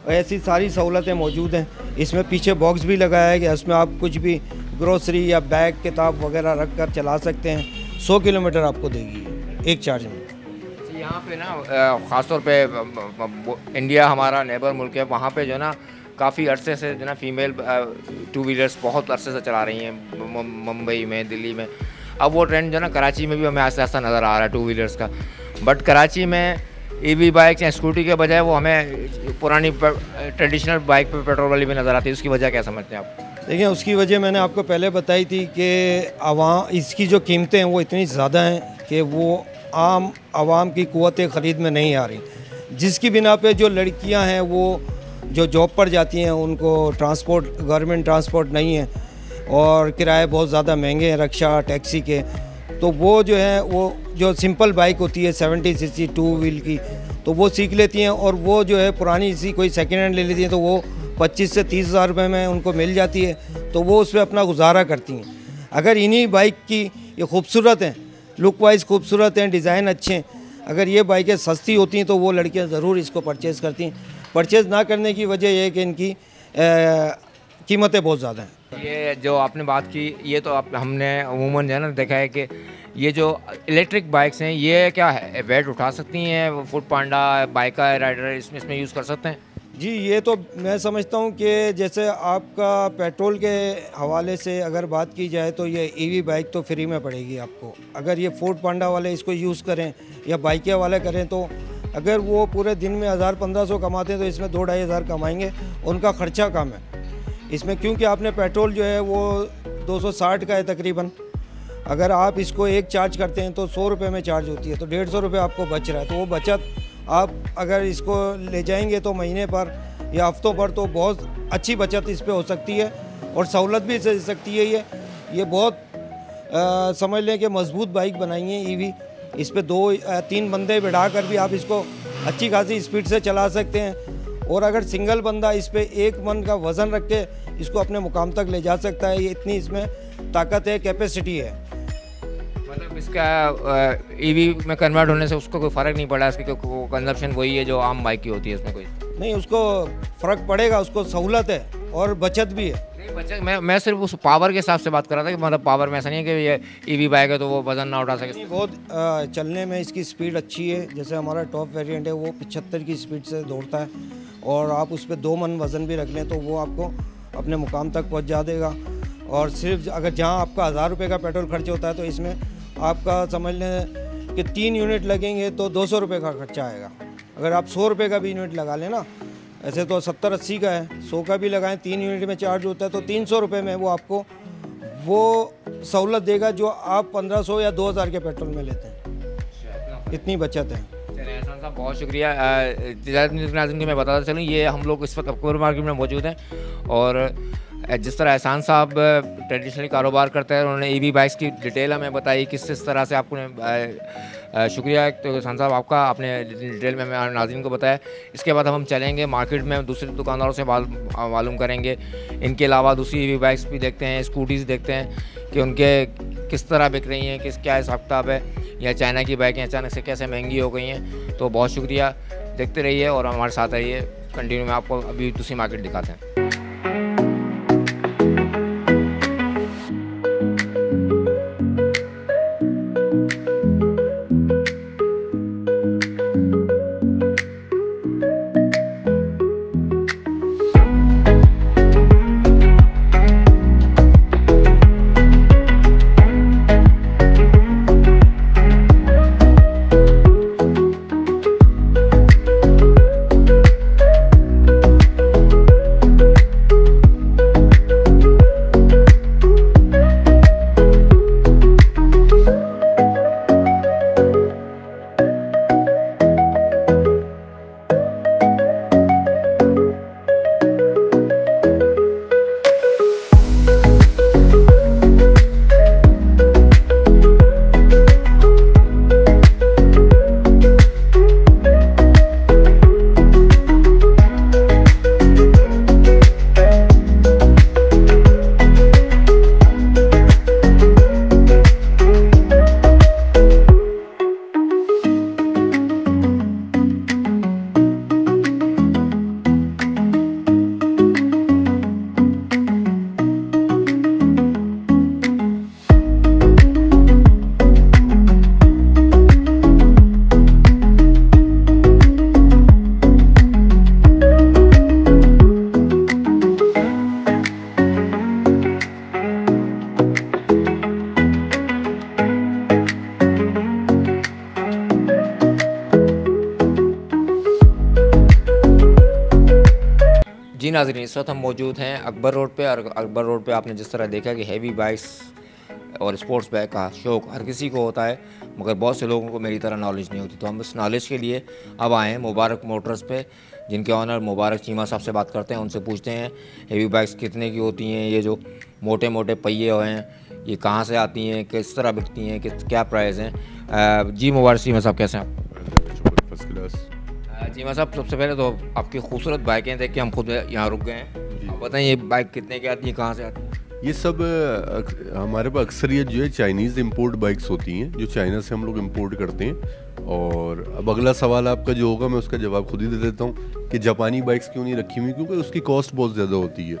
ऐसी सारी सहूलतें मौजूद हैं। इसमें पीछे बॉक्स भी लगाया गया, इसमें आप कुछ भी ग्रोसरी या बैग, किताब वगैरह रख कर चला सकते हैं। 100 किलोमीटर आपको देगी एक चार्ज में। यहाँ पे ना ख़ासतौर पे इंडिया हमारा नेबर मुल्क है, वहाँ पे जो ना काफ़ी अरसे से जो ना फीमेल 2 व्हीलर्स बहुत अरसे से चला रही हैं मुंबई में, दिल्ली में। अब वो ट्रेंड जो ना कराची में भी हमें आस्ते आस्ते नज़र आ रहा है 2 व्हीलर्स का। बट कराची में EV बाइक या स्कूटी के बजाय वो हमें पुरानी ट्रेडिशनल बाइक पे पेट्रोल वाली भी नज़र आती है। उसकी वजह क्या समझते हैं आप? देखिए, उसकी वजह मैंने आपको पहले बताई थी कि इसकी जो कीमतें हैं वो इतनी ज़्यादा हैं कि वो आम आवाम की क़ुव्वत ख़रीद में नहीं आ रही, जिसकी बिना पे जो लड़कियां हैं वो जो जॉब पर जाती हैं उनको ट्रांसपोर्ट, गवर्नमेंट ट्रांसपोर्ट नहीं है और किराए बहुत ज़्यादा महंगे हैं रिक्शा, टैक्सी के। तो वो जो है वो जो सिंपल बाइक होती है 70 cc 2 व्हील की, तो वो सीख लेती हैं और वो जो है पुरानी सी कोई सेकेंड हैंड ले लेती हैं, तो वो 25 से 30 हज़ार रुपये में उनको मिल जाती है, तो वो उस पर अपना गुजारा करती हैं। अगर इन्हीं बाइक की ये खूबसूरत हैं, लुक वाइज खूबसूरत हैं, डिज़ाइन अच्छे हैं, अगर ये बाइकें सस्ती होती हैं तो वो लड़कियां ज़रूर इसको परचेज़ करती हैं। परचेज़ ना करने की वजह यह है कि इनकी कीमतें बहुत ज़्यादा हैं। ये जो आपने बात की, ये तो हमने अमूमन जो है ना देखा है कि ये जो इलेक्ट्रिक बाइक्स हैं ये क्या है, वेट उठा सकती हैं? फूड पांडा, बाइका राइडर इसमें यूज़ कर सकते हैं? जी, ये तो मैं समझता हूँ कि जैसे आपका पेट्रोल के हवाले से अगर बात की जाए तो ये EV बाइक तो फ्री में पड़ेगी आपको। अगर ये फूड पांडा वाले इसको यूज़ करें या बाइकें वाले करें तो अगर वो पूरे दिन में 1000-1500 कमाते हैं तो इसमें 2-2.5 हज़ार कमाएंगे, उनका ख़र्चा कम है इसमें, क्योंकि आपने पेट्रोल जो है वो 260 का है तकरीबन। अगर आप इसको एक चार्ज करते हैं तो 100 रुपये में चार्ज होती है, तो 150 रुपये आपको बच रहा है। तो वो बचत आप अगर इसको ले जाएंगे तो महीने पर या हफ्तों पर तो बहुत अच्छी बचत इस पे हो सकती है और सहूलत भी दे सकती है। ये बहुत समझ लें कि मजबूत बाइक बनाई है EV। इस पे 2-3 बंदे बिठा कर भी आप इसको अच्छी खासी स्पीड से चला सकते हैं और अगर सिंगल बंदा इस पे 1 मन का वज़न रख के इसको अपने मुकाम तक ले जा सकता है। ये इतनी इसमें ताकत है, कैपेसिटी है। मतलब इसका EV में कन्वर्ट होने से उसको कोई फ़र्क नहीं पड़ा, इसकी कंजप्शन वही है जो आम बाइक की होती है, इसमें कोई नहीं, उसको फ़र्क पड़ेगा, उसको सहूलत है और बचत भी है। नहीं बचत, मैं सिर्फ उस पावर के हिसाब से बात कर रहा था कि मतलब पावर में ऐसा नहीं है कि ये EV बाइक है तो वो वज़न ना उठा सके। बहुत चलने में इसकी स्पीड अच्छी है। जैसे हमारा टॉप वेरिएंट है वो 75 की स्पीड से दौड़ता है और आप उस पर 2 मन वज़न भी रख लें तो वो आपको अपने मुकाम तक पहुंचा देगा। और सिर्फ अगर जहां आपका 1000 रुपये का पेट्रोल खर्च होता है तो इसमें आपका समझ लें कि 3 यूनिट लगेंगे तो 200 रुपये का खर्चा आएगा। अगर आप 100 रुपये का भी यूनिट लगा लें ना, ऐसे तो 70-80 का है, 100 का भी लगाएं, 3 यूनिट में चार्ज होता है तो 300 रुपये में वो आपको वो सहूलत देगा जो आप 1500 या 2000 के पेट्रोल में लेते हैं। इतनी बचत है। चलिए एहसान साहब, बहुत शुक्रिया। तिजारत न्यूज़ नाज़रीन को मैं बताता चलूँ, ये हम लोग इस वक्त अकबर मार्केट में मौजूद हैं और जिस तरह एहसान साहब ट्रेडिशनली कारोबार करते हैं, उन्होंने EV बाइक्स की डिटेल हमें बताई किस तरह से आपको शुक्रिया तो एहसान साहब आपका, आपने डिटेल में हमें नाज़रीन को बताया। इसके बाद हम चलेंगे मार्केट में, दूसरे दुकानदारों से मालूम करेंगे। इनके अलावा दूसरी EV बाइक्स भी देखते हैं, स्कूटीज़ देखते हैं कि उनके किस तरह बिक रही हैं, क्या हिसाब किताब है, या चाइना की बाइकें अचानक से कैसे महंगी हो गई हैं। तो बहुत शुक्रिया, देखते रहिए और हमारे साथ रहिए। कंटिन्यू में आपको अभी दूसरी मार्केट दिखाते हैं। नाज़रीन, इस वक्त हम मौजूद हैं अकबर रोड पे, और अकबर रोड पे आपने जिस तरह देखा कि हैवी बाइक्स और स्पोर्ट्स बाइक का शौक़ हर किसी को होता है, मगर बहुत से लोगों को मेरी तरह नॉलेज नहीं होती। तो हम इस नॉलेज के लिए अब आए हैं मुबारक मोटर्स पे, जिनके ऑनर मुबारक चीमा साहब से बात करते हैं। उनसे पूछते हैं हैवी बाइक्स कितने की होती हैं, ये जो मोटे मोटे पहिए हैं ये कहाँ से आती हैं, किस तरह बिकती हैं, क्या प्राइस हैं। जी मुबारक चीमा साहब, कैसे हैं आप? First class. चीमा साहब, सबसे पहले तो आपकी खूबसूरत बाइकें देख के हम खुद यहाँ रुक गए हैं। आप बताएं ये बाइक कितने की आती है, कहाँ से आती है? ये सब हमारे पास अक्सरियत जो है चाइनीज़ इंपोर्ट बाइक्स होती हैं, जो चाइना से हम लोग इंपोर्ट करते हैं। और अब अगला सवाल आपका जो होगा मैं उसका जवाब खुद ही दे देता हूँ कि जापानी बाइक्स क्यों नहीं रखी हुई, क्योंकि उसकी कॉस्ट बहुत ज़्यादा होती है,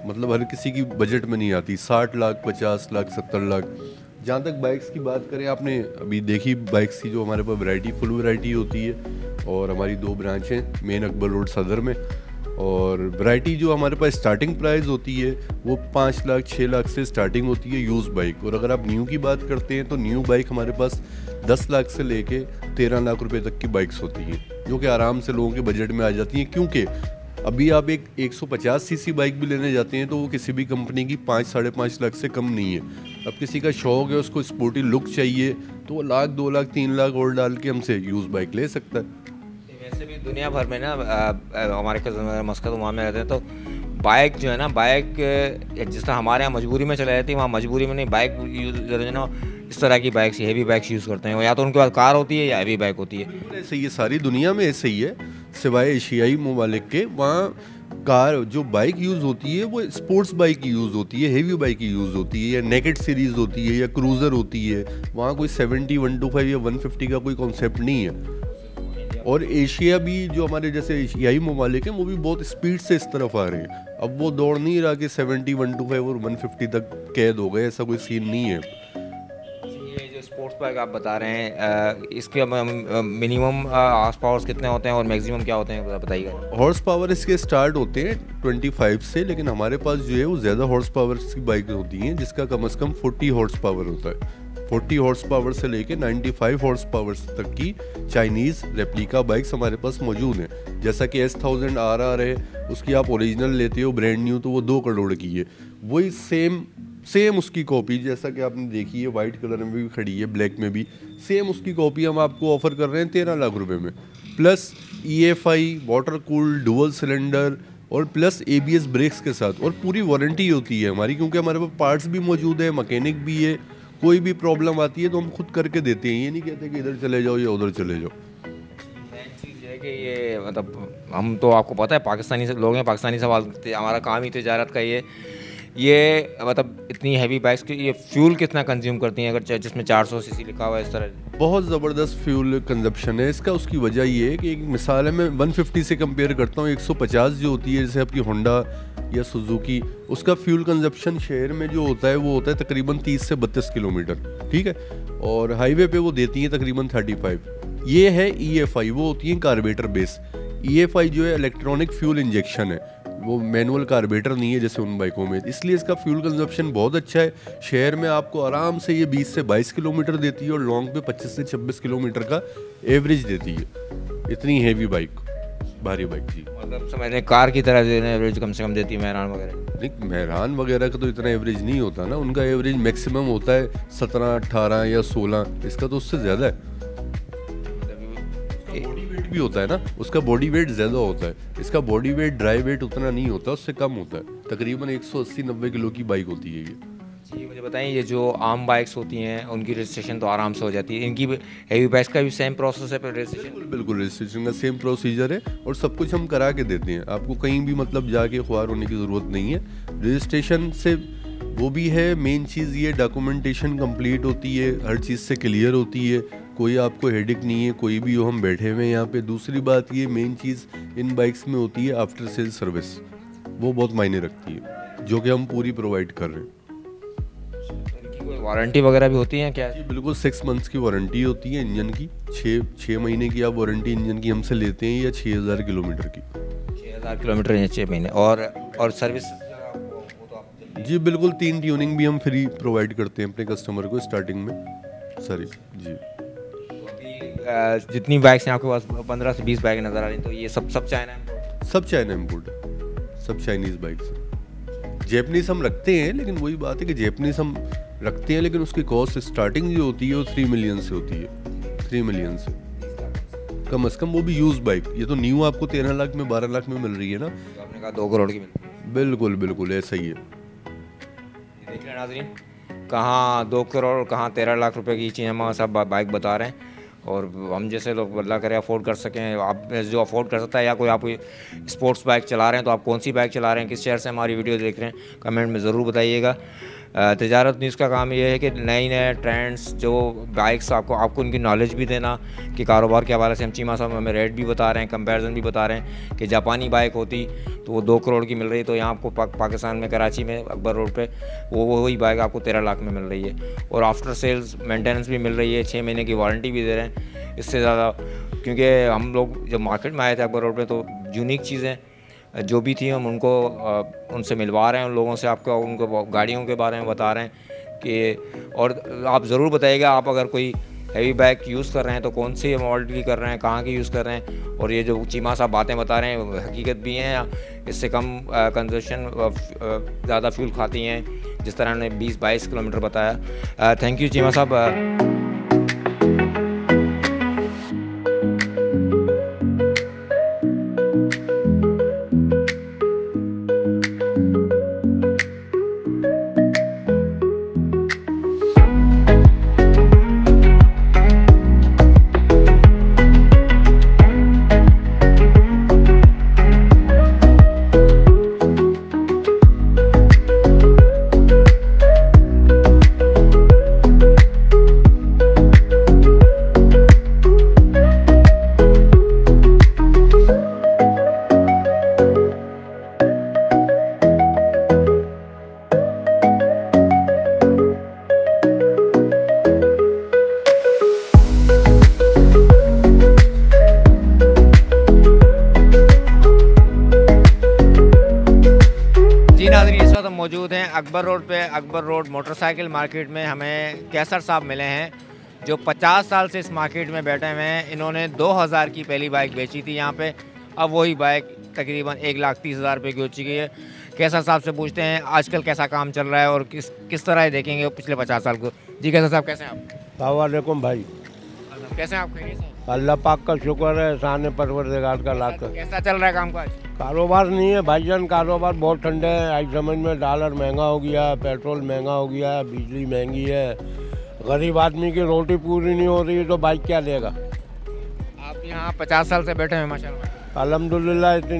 मतलब हर किसी की बजट में नहीं आती। 60 लाख, 50 लाख, 70 लाख। जहाँ तक बाइक्स की बात करें, आपने अभी देखी बाइक्स की जो हमारे पास वैरायटी, फुल वैरायटी होती है। और हमारी 2 ब्रांच हैं, मेन अकबर रोड सदर में। और वैरायटी जो हमारे पास स्टार्टिंग प्राइस होती है वो 5 लाख 6 लाख से स्टार्टिंग होती है यूज़ बाइक। और अगर आप न्यू की बात करते हैं तो न्यू बाइक हमारे पास 10 लाख से लेके 13 लाख रुपए तक की बाइक्स होती हैं, जो कि आराम से लोगों के बजट में आ जाती हैं। क्योंकि अभी आप एक 150 सीसी बाइक भी लेने जाते हैं तो वो किसी भी कंपनी की 5-5.5 लाख से कम नहीं है। अब किसी का शौक है, उसको स्पोर्टी लुक चाहिए, तो वो लाख 2 लाख 3 लाख और डाल के हमसे यूज़ बाइक ले सकता है। वैसे भी दुनिया भर में ना हमारे मस्कत वहाँ में रहते हैं, तो बाइक जो है ना, बाइक जिस तरह हमारे यहाँ मजबूरी में चलाई जाती है, वहाँ मजबूरी में नहीं, बाइक यूज़ जो है ना इस तरह की बाइक्स, हैवी बाइक्स यूज़ करते हैं। या तो उनके पास कार होती है या हैवी बाइक होती है। ऐसे ही है, सारी दुनिया में ऐसे ही है, सिवाय एशियाई ममालिक के। वहाँ कार जो बाइक यूज़ होती है वो स्पोर्ट्स बाइक की यूज़ होती है, हैवी बाइक की यूज़ होती है, या नेकेड सीरीज़ होती है, या क्रूज़र होती है। वहाँ कोई 70, 125 या 150 का कोई कॉन्सेप्ट नहीं है। और एशिया भी जो हमारे जैसे एशियाई ममालिक हैं वो भी बहुत स्पीड से इस तरफ आ रहे हैं। अब वो दौड़ नहीं रहा कि 70, 125 और 150 तक कैद हो गए, ऐसा कोई सीन नहीं है। ये जो स्पोर्ट्स बाइक आप बता रहे हैं, इसके मिनिमम हॉर्स पावर्स कितने होते हैं और मैक्सिमम क्या होते हैं, बताइएगा। हॉर्स पावर इसके स्टार्ट होते हैं 25 से, लेकिन हमारे पास जो है वो ज़्यादा हॉर्स पावर की बाइक होती हैं, जिसका कम से कम 40 हॉर्स पावर होता है। 40 हॉर्स पावर से लेके 95 हॉर्स पावर तक की चाइनीज़ रेप्लिका बाइक्स हमारे पास मौजूद हैं। जैसा कि S1000 RR है, उसकी आप ओरिजिनल लेते हो ब्रांड न्यू तो वो 2 करोड़ की है। वही सेम उसकी कॉपी, जैसा कि आपने देखी है, वाइट कलर में भी खड़ी है, ब्लैक में भी सेम उसकी कॉपी हम आपको ऑफर कर रहे हैं 13 लाख रुपए में, plus EFI, water cooled, dual cylinder और प्लस ABS ब्रेक्स के साथ। और पूरी वारंटी होती है हमारी, क्योंकि हमारे पास पार्ट्स भी मौजूद है, मैकेनिक भी है। कोई भी प्रॉब्लम आती है तो हम खुद करके देते हैं, ये नहीं कहते कि इधर चले जाओ या उधर चले जाओ। मेन चीज़ है कि ये मतलब हम तो आपको पता है पाकिस्तानी से लोग हैं, पाकिस्तानी सवाल, हमारा काम ही तिजारत का ये मतलब इतनी हैवी बाइक्स की ये फ्यूल कितना कंज्यूम करती हैं, अगर जिसमें 400 सीसी लिखा हुआ है इस तरह? बहुत ज़बरदस्त फ्यूल कंजप्शन है इसका। उसकी वजह ये है कि एक मिसाल है, मैं 150 से कंपेयर करता हूँ। 150 जो होती है जैसे आपकी होंडा या सुजुकी, उसका फ्यूल कंजप्शन शहर में जो होता है वो होता है तकरीबन 30 से 32 किलोमीटर, ठीक है। और हाईवे पे वो देती हैं तकरीबन 35। ये है EFI, वो होती है कार्बेटर बेस। EFI जो है इलेक्ट्रॉनिक फ्यूल इंजेक्शन है, वो मैनुअल कार्बेटर नहीं है जैसे उन बाइकों में, इसलिए इसका फ्यूल कंजप्शन बहुत अच्छा है। शहर में आपको आराम से ये 20 से 22 किलोमीटर देती है और लॉन्ग पे 25 से 26 किलोमीटर का एवरेज देती है। इतनी हैवी बाइक, भारी बाइक जी। मतलब समझने कार की तरह एवरेज कम से कम देती है मेहरान वगैरह? नहीं, मेहरान वगैरह का तो इतना एवरेज नहीं होता ना, उनका एवरेज मैक्सिमम होता है 17, 18 या 16, इसका तो उससे ज़्यादा है। बॉडी वेट भी होता है ना, उसका बॉडी वेट ज़्यादा होता है, इसका बॉडी वेट ड्राई वेट उतना नहीं होता, उससे कम होता है। तकरीबन 180-90 किलो की बाइक होती है ये। जी मुझे बताएं, ये जो आम बाइक्स होती हैं उनकी रजिस्ट्रेशन तो आराम से हो जाती है, इनकी हैवी बाइक्स का भी सेम प्रोसेस है पर रजिस्ट्रेशन? बिल्कुल रजिस्ट्रेशन का सेम प्रोसीजर है और सब कुछ हम करा के देते हैं, आपको कहीं भी मतलब जाके ख्वार होने की ज़रूरत नहीं है। रजिस्ट्रेशन से वो भी है, मेन चीज़ ये डॉक्यूमेंटेशन कंप्लीट होती है, हर चीज़ से क्लियर होती है, कोई आपको हेडिक नहीं है, कोई भी हो, हम बैठे हुए हैं यहाँ पे। दूसरी बात ये मेन चीज़ इन बाइक्स में होती है आफ्टर सेल सर्विस, वो बहुत मायने रखती है, जो कि हम पूरी प्रोवाइड कर रहे हैं। कोई वारंटी वगैरह भी होती है क्या? जी बिल्कुल, 6 मंथ्स की वारंटी होती है इंजन की। 6 महीने की आप वारंटी इंजन की हमसे लेते हैं, या 6000 किलोमीटर की। 6000 किलोमीटर या 6 महीने। और सर्विस? जी बिल्कुल, 3 ट्यूनिंग भी हम फ्री प्रोवाइड करते हैं अपने कस्टमर को स्टार्टिंग में सारी। जी जितनी बाइक्स हैं आपके पास 15 से 20 बाइक नज़र आ रही हैं, तो ये सब चाइना सब चाइना इम्पोर्ट है। सब चाइनीज़ बाइक्स हैं। जैपनीज़ हम रखते हैं, लेकिन वही बात है कि जैपनीज़ हम रखते हैं लेकिन उसकी कॉस्ट स्टार्टिंग जो होती है वो 3 मिलियन से होती है, 3 मिलियन से कम से कम, वो भी यूज़ बाइक। ये तो न्यू आपको 13 लाख में 12 लाख में मिल रही है ना, आपने कहा 2 करोड़ की मिलती है। बिल्कुल बिल्कुल ऐसा ही है। देख रहे हैं नाज़रीन, कहाँ 2 करोड़ कहाँ 13 लाख रुपए की चीज़ हम सब बाइक बता रहे हैं। और हम जैसे लोग अल्लाह करे अफोर्ड कर सकें, आप जो अफोर्ड कर सकता है, या कोई आप स्पोर्ट्स बाइक चला रहे हैं तो आप कौन सी बाइक चला रहे हैं, किस शहर से हमारी वीडियो देख रहे हैं, कमेंट में ज़रूर बताइएगा। तिजारत न्यूज़ का काम ये है कि नए नए ट्रेंड्स जो बाइक्स आपको उनकी नॉलेज भी देना कि कारोबार के हवाले से हम चीमा साहब हमें रेट भी बता रहे हैं, कंपैरिजन भी बता रहे हैं कि जापानी बाइक होती तो वो 2 करोड़ की मिल रही, तो यहाँ आपको पाकिस्तान में कराची में अकबर रोड पे वही बाइक आपको 13 लाख में मिल रही है। और आफ्टर सेल्स मेंटेनेंस भी मिल रही है, 6 महीने की वारंटी भी दे रहे हैं। इससे ज़्यादा क्योंकि हम लोग जब मार्केट में आए थे अकबर रोड पे तो यूनिक चीज़ें जो भी थी हम उनको उनसे मिलवा रहे हैं, उन लोगों से आपको उनको गाड़ियों के बारे में बता रहे हैं कि, और आप ज़रूर बताइएगा आप अगर कोई हैवी बाइक यूज़ कर रहे हैं तो कौन सी मॉडल की कर रहे हैं, कहाँ की यूज़ कर रहे हैं, और ये जो चीमा साहब बातें बता रहे हैं हकीकत भी हैं, इससे कम कंजप्शन ज़्यादा फ्यूल खाती हैं, जिस तरह ने 20-22 किलोमीटर बताया। थैंक यू चीमा साहब। मौजूद हैं अकबर रोड पे, अकबर रोड मोटरसाइकिल मार्केट में हमें कैसर साहब मिले हैं जो 50 साल से इस मार्केट में बैठे हुए हैं। इन्होंने 2000 की पहली बाइक बेची थी यहाँ पे, अब वही बाइक तकरीबन 1,30,000 रुपये की हो चुकी है। कैसर साहब से पूछते हैं आजकल कैसा काम चल रहा है और किस तरह देखेंगे पिछले 50 साल को। जी कैसर साहब कैसे हैं आप? अस्सलामुअलैकुम भाई, कैसे हैं आप? खैरियत से? अल्लाह पाक का शुक्र है, एहसान परवरदिगार का लाख। कैसा चल रहा है काम काज? कारोबार नहीं है भाईजान, कारोबार बहुत ठंडे है। आज समझ में डॉलर महंगा हो गया है, पेट्रोल महंगा हो गया है, बिजली महंगी है, गरीब आदमी की रोटी पूरी नहीं हो रही है तो बाइक क्या लेगा। आप यहाँ 50 साल से बैठे हैं माशाल्लाह? अल्हम्दुलिल्लाह इतनी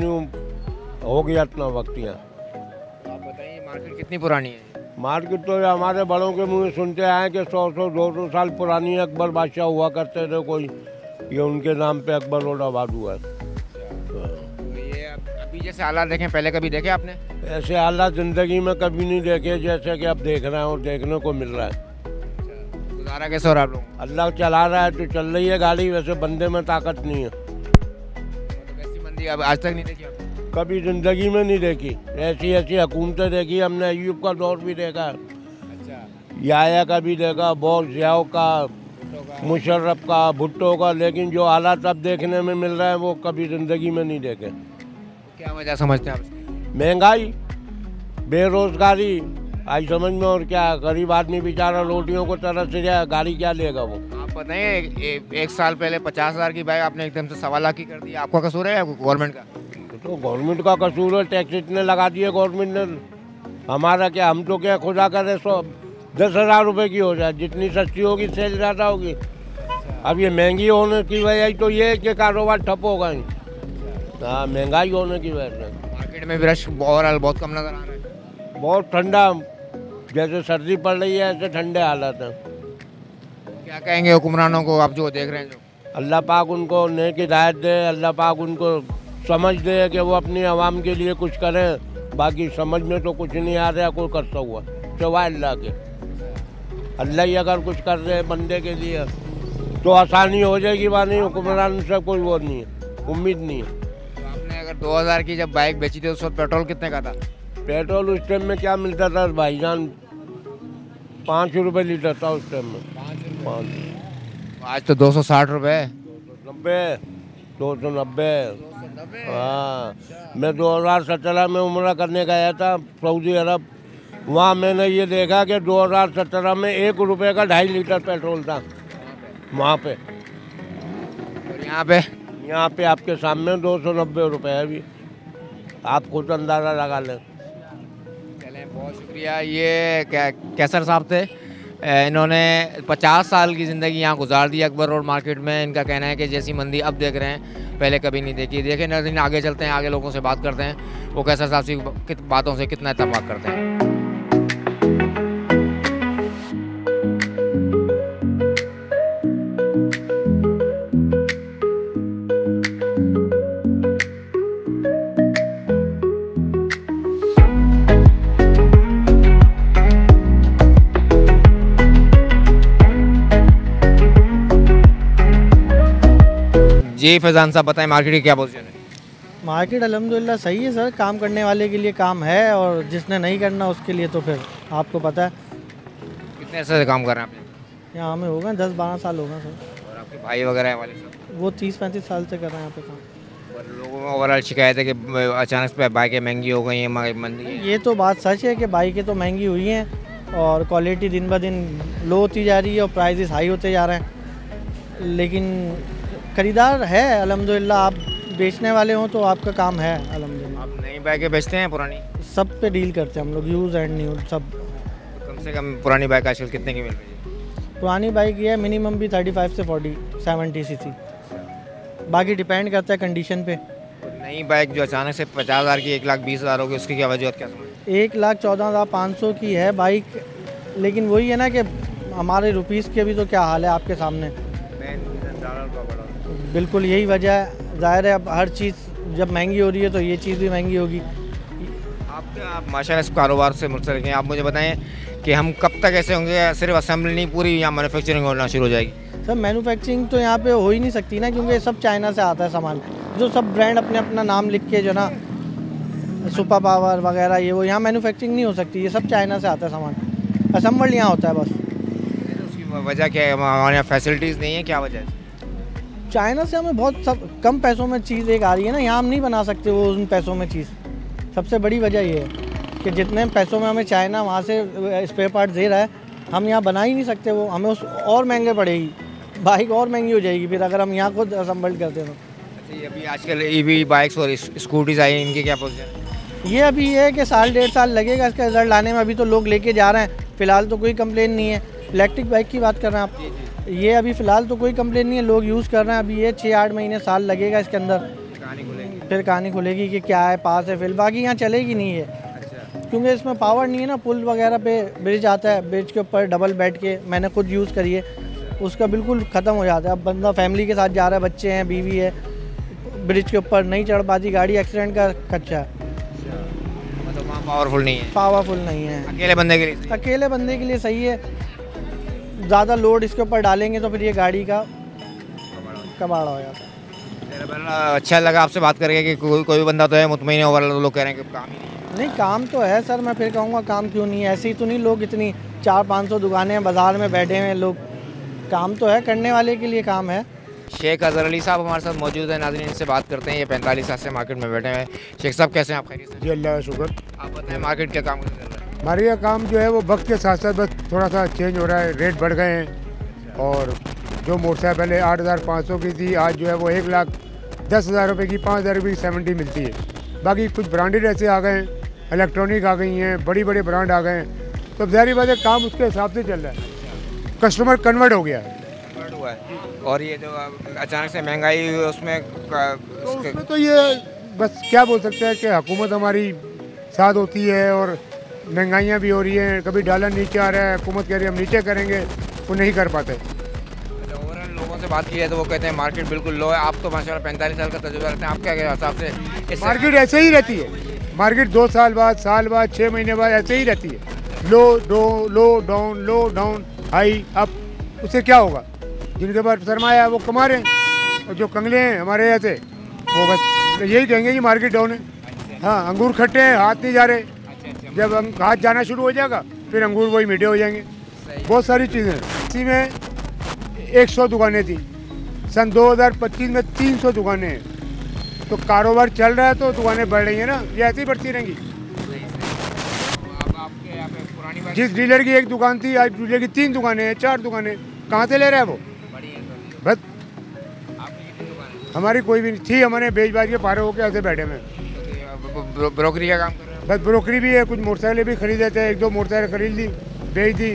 हो गया इतना वक्त यहाँ। आप बताइए मार्केट कितनी पुरानी है? मार्केट तो हमारे बड़ों के मुँह सुनते आए कि 100-200 साल पुरानी अकबर बादशाह हुआ करते थे कोई, ये उनके नाम पे अकबर रोड आबाद हुआ है। तो ये अभी जैसे हालात देखें, पहले कभी देखे आपने ऐसे हालात ज़िंदगी में कभी नहीं देखे जैसे कि अब देख रहे हैं और देखने को मिल रहा है। गुजारा कैसे हो रहा है आप लोग? अल्लाह चला रहा है तो चल रही है गाड़ी, वैसे बंदे में ताकत नहीं है। तो कैसी मंदी अब आज तक नहीं देखी आपने? कभी ज़िंदगी में नहीं देखी। ऐसी ऐसी हुकूमतें देखी हमने, अयूब का दौर भी देखा, याया का भी देखा, बहुत ज़ियाओ का, मुशर्रफ का, भुट्टो का, लेकिन जो हालात अब देखने में मिल रहे हैं वो कभी ज़िंदगी में नहीं देखे। क्या वजह समझते हैं आप? महंगाई, बेरोज़गारी आई समझ में, और क्या गरीब आदमी बेचारा रोटियों को तरस जाए, गाड़ी क्या लेगा वो। आप बताइए एक साल पहले 50,000 की बाइक आपने एकदम से 1.25 लाख की कर दी, आपका कसूर है या गवर्नमेंट का? तो गवर्नमेंट का कसूर है, टैक्स इतने लगा दिए गवर्नमेंट ने। हमारा क्या, हम तो क्या खुदा करे 10,000 रुपये की हो जाए, जितनी सस्ती होगी सेल ज़्यादा होगी। अब ये महंगी होने की वजह तो ये है कि कारोबार ठप हो गए। हाँ, महंगाई होने की वजह से मार्केट में भी रश ओवरऑल बहुत कम नज़र आ रहा है। बहुत ठंडा, जैसे सर्दी पड़ रही है ऐसे ठंडे हालात हैं। क्या कहेंगे हुक्मरानों को आप जो देख रहे हैं? जो अल्लाह पाक उनको नेक हिदायत दे, अल्लाह पाक उनको समझ दे कि वो अपनी आवाम के लिए कुछ करें। बाकी समझ में तो कुछ नहीं आ रहा कोई करता हुआ सिवाय अल्लाह के। अल्लाह ही अगर कुछ कर रहे बंदे के लिए तो आसानी हो जाएगी। वहाँ नहीं, हुक्मरान से कोई वो नहीं है, उम्मीद नहीं है। तो आपने अगर 2000 की जब बाइक बेची थी उस वक्त पेट्रोल कितने का था? पेट्रोल उस टाइम में क्या मिलता था भाईजान, 5 रुपये लीटर था उस टाइम में। 5। आज तो 260 रुपये है। 290, 290। हाँ, मैं 2017 में उम्रा करने गया था सऊदी अरब। वहाँ मैंने ये देखा कि 2017 में 1 रुपये का 2.5 लीटर पेट्रोल था वहाँ पे। और यहाँ पे आपके सामने 290 रुपये है अभी, आप खुद अंदाज़ा लगा लें। चलें, बहुत शुक्रिया। ये कैसर साहब थे, इन्होंने 50 साल की ज़िंदगी यहाँ गुजार दी अकबर रोड मार्केट में। इनका कहना है कि जैसी मंदी अब देख रहे हैं पहले कभी नहीं देखी। देखें नाज़रीन, आगे चलते हैं, आगे लोगों से बात करते हैं वो कैसर साहब की बातों से कितना इत्तेफाक करते हैं। जी फैज़ान साहब बताएं, मार्केट की क्या पोजीशन है? मार्केट अल्हम्दुलिल्लाह सही है सर, काम करने वाले के लिए काम है और जिसने नहीं करना उसके लिए तो फिर आपको पता है। कितने अर्से से काम कर रहे हैं आप? यहाँ हमें होगा 10-12 साल होगा सर। और आपके भाई वगैरह वाले सब? वो 30-35 साल से कर रहे हैं यहाँ पे काम। और लोगों में ओवरऑल शिकायत है कि अचानक से बाइकें महंगी हो गई हैं, मंदी है। ये तो बात सच है कि बाइकें तो महंगी हुई हैं और क्वालिटी दिन ब दिन लो होती जा रही है और प्राइसेस हाई होते जा रहे हैं, लेकिन खरीदार है अल्हम्दुलिल्लाह। आप बेचने वाले हो तो आपका काम है अल्हम्दुलिल्लाह। आप नई बाइकें बेचते हैं पुरानी? सब पे डील करते हैं हम लोग, यूज़ एंड न्यू सब। कम से कम पुरानी बाइक आजकल कितने की मिल रही है? पुरानी बाइक ये है मिनिमम भी 35 से 70 सीसी, बाकी डिपेंड करता है कंडीशन पे। नई बाइक जो अचानक से 50,000 की 1,20,000 होगी, उसकी क्या वजह क्या समझ? 1,14,500 की है बाइक, लेकिन वही है ना कि हमारे रुपीज़ के भी तो क्या हाल है आपके सामने। बिल्कुल यही वजह है, ज़ाहिर है अब हर चीज़ जब महंगी हो रही है तो ये चीज़ भी महंगी होगी। आप माशाल्लाह इस कारोबार से मुंसलिक हैं, आप मुझे बताएं कि हम कब तक ऐसे होंगे? सिर्फ असेंबली नहीं, पूरी यहाँ मैन्युफैक्चरिंग होना शुरू हो जाएगी? सर मैन्युफैक्चरिंग तो यहाँ पे हो ही नहीं सकती ना, क्योंकि सब चाइना से आता है सामान। जो सब ब्रांड अपने अपना नाम लिख के जो ना सुपर पावर वगैरह ये वो, यहाँ मैन्युफैक्चरिंग नहीं हो सकती, ये सब चाइना से आता है सामान, असेंबल्ड यहाँ होता है बस। उसकी वजह क्या है? हमारे यहाँ फैसिलिटीज़ नहीं है, क्या वजह है? चाइना से हमें बहुत कम पैसों में चीज़ एक आ रही है ना, यहाँ हम नहीं बना सकते वो उन पैसों में चीज़। सबसे बड़ी वजह ये है कि जितने पैसों में हमें चाइना वहाँ से स्पेयर पार्ट दे रहा है, हम यहाँ बना ही नहीं सकते वो, हमें उस और महंगे पड़ेगी, बाइक और महंगी हो जाएगी फिर अगर हम यहाँ खुद असेंबल्ड करते तो। अच्छा, अभी आजकल EV बाइक्स और स्कूटीज आई हैं, इनकी क्या पोजीशन? ये अभी ये है कि 1.5 साल लगेगा इसका रिजल्ट लाने में, अभी तो लोग लेके जा रहे हैं, फ़िलहाल तो कोई कंप्लेन नहीं है। इलेक्ट्रिक बाइक की बात कर रहे हैं आप? ये अभी फ़िलहाल तो कोई कंप्लेन नहीं है, लोग यूज़ कर रहे हैं। अभी ये 6-8 महीने साल लगेगा इसके अंदर, फिर कहानी खुलेगी कि क्या है, पास है फिर, बाकी यहाँ चलेगी नहीं है। अच्छा। क्योंकि इसमें पावर नहीं है ना, पुल वगैरह पे ब्रिज आता है, ब्रिज के ऊपर डबल बैठ के मैंने खुद यूज़ करी है, उसका बिल्कुल ख़त्म हो जाता है। अब बंदा फैमिली के साथ जा रहा है, बच्चे हैं, बीवी है, ब्रिज के ऊपर नहीं चढ़ पाती गाड़ी, एक्सीडेंट का खर्चा है। मतलब वहाँ पावरफुल नहीं है? पावरफुल नहीं है, अकेले बंदे के लिए? अकेले बंदे के लिए सही है, ज़्यादा लोड इसके ऊपर डालेंगे तो फिर ये गाड़ी का कबाड़ा हो जाता है। अच्छा लगा आपसे बात करके कि कोई भी बंदा तो है मुतमईन है, ओवरऑल लोग कह रहे हैं कि काम ही नहीं नहीं, काम तो है सर, मैं फिर कहूँगा काम क्यों नहीं है। ऐसे ही तो नहीं लोग इतनी 400-500 दुकानें हैं बाज़ार में बैठे हुए लोग, काम तो है, करने वाले के लिए काम है। शेख अजहर अली साहब हमारे साथ मौजूद है, नाज़रीन इनसे बात करते हैं। ये 45 साल से मार्केट में बैठे हैं। शेख साहब कैसे हैं आप? खैरियत से? जी अल्लाह का शुक्र। आप बताएं मार्केट का काम कैसे चल रहा है? हमारे यहाँ काम जो है वो वक्त के साथ साथ बस थोड़ा सा चेंज हो रहा है, रेट बढ़ गए हैं। और जो मोटरसाइकिल पहले 8,500 की थी, आज जो है वो 1,10,000 रुपये की, 5,000 रुपये की 70 मिलती है। बाकी कुछ ब्रांडेड ऐसे आ गए हैं, इलेक्ट्रॉनिक आ गई हैं, बड़ी बड़े ब्रांड आ गए हैं, तो ज़ाहिर बात है काम उसके हिसाब से चल रहा है, कस्टमर कन्वर्ट हो गया है। हुआ है। और ये जो अचानक से महंगाई हुई उसमें तो ये बस क्या बोल सकते हैं कि हुकूमत हमारी साथ होती है और महंगाइयाँ भी हो रही हैं, कभी डॉलर नीचे आ रहा है, हुकूमत कह रही है हम नीचे करेंगे, वो नहीं कर पाते। ओवरऑल लोगों से बात की है तो वो कहते हैं मार्केट बिल्कुल लो है। आप तो माशाल्लाह 45 साल का तजुर्बा रखते हैं, आप क्या हिसाब से? मार्केट ऐसे ही रहती है, मार्केट 2 साल बाद, साल बाद, 6 महीने बाद ऐसे ही रहती है, लो डाउन हाई अप। उससे क्या होगा? जिनके पास सरमाया है वो कमा रहे हैं, और जो कंगले हैं हमारे यहाँ से वो बस यही कहेंगे कि मार्केट डाउन है। हाँ, अंगूर खट्टे हैं, हाथ नहीं जा रहे, जब हाथ जाना शुरू हो जाएगा फिर अंगूर वही मीठे हो जाएंगे। बहुत सारी चीज़ें हैं। इसी में 100 दुकानें थी, सन 2025 में 300 दुकानें हैं। तो कारोबार चल रहा है तो दुकानें बढ़ रही हैं ना, ये ऐसी बढ़ती रहेंगी। आपके यहाँ पे पुरानी बाइक जिस डीलर की एक दुकान थी आज डीलर की 3 दुकानें हैं, 4 दुकानें, कहाँ से ले रहा है वो? बड़ी है तो बस आपकी कितनी दुकान है? हमारी कोई भी नहीं थी, हमारे बेच बाज के पारे होके ऐसे बैठे में। ब्रोकरी का काम कर रहे हो? बस ब्रोकरी भी है, कुछ मोटरसाइकिलें भी खरीद लेते हैं, 1-2 मोटरसाइकिल खरीद ली, बेच दी।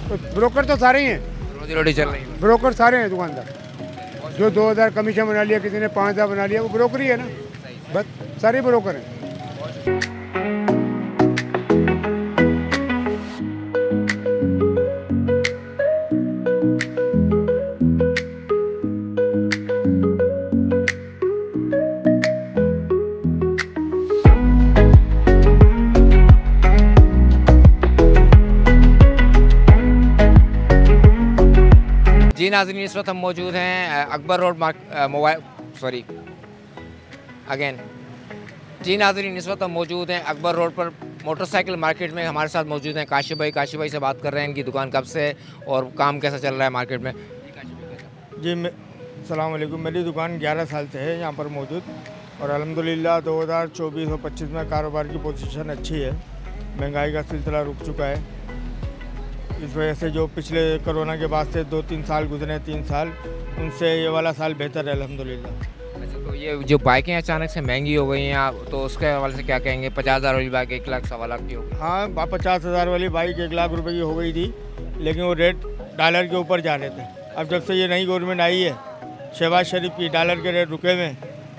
तो ब्रोकर तो सारे ही हैं, रोजी रोटी चल रही है। ब्रोकर सारे हैं दुकानदार। जो 2000 कमीशन बना लिया, किसी ने 5000 बना लिया, वो ब्रोकरी है ना, बस सारे ब्रोकर हैं। जी नाज़रीन, इस वक्त हम मौजूद हैं अकबर रोड जी नाज़रीन, इस वक्त हम मौजूद हैं अकबर रोड पर मोटरसाइकिल मार्केट में। हमारे साथ मौजूद हैं काशिफ भाई से बात कर रहे हैं इनकी दुकान कब से और काम कैसा चल रहा है मार्केट में। जी सलाम वालेकुम। मेरी दुकान 11 साल से है यहाँ पर मौजूद और अल्हम्दुलिल्लाह 2024 और 25 में कारोबार की पोजीशन अच्छी है। महंगाई का सिलसिला रुक चुका है, इस वजह से जो पिछले कोरोना के बाद से 2-3 साल गुजरे, 3 साल, उनसे ये वाला साल बेहतर है अल्हम्दुलिल्लाह। अच्छा, तो ये जो बाइकें अचानक से महंगी हो गई हैं तो उसके हवाले से क्या कहेंगे? 50,000 वाली बाइक 1 लाख 1.25 लाख की होगी। हाँ, 50,000 वाली बाइक 1 लाख रुपए की हो गई थी, लेकिन वो रेट डॉलर के ऊपर जा रहे थे। अब जब से ये नई गवर्नमेंट आई है शहबाज शरीफ की, डॉलर के रेट रुके हुए,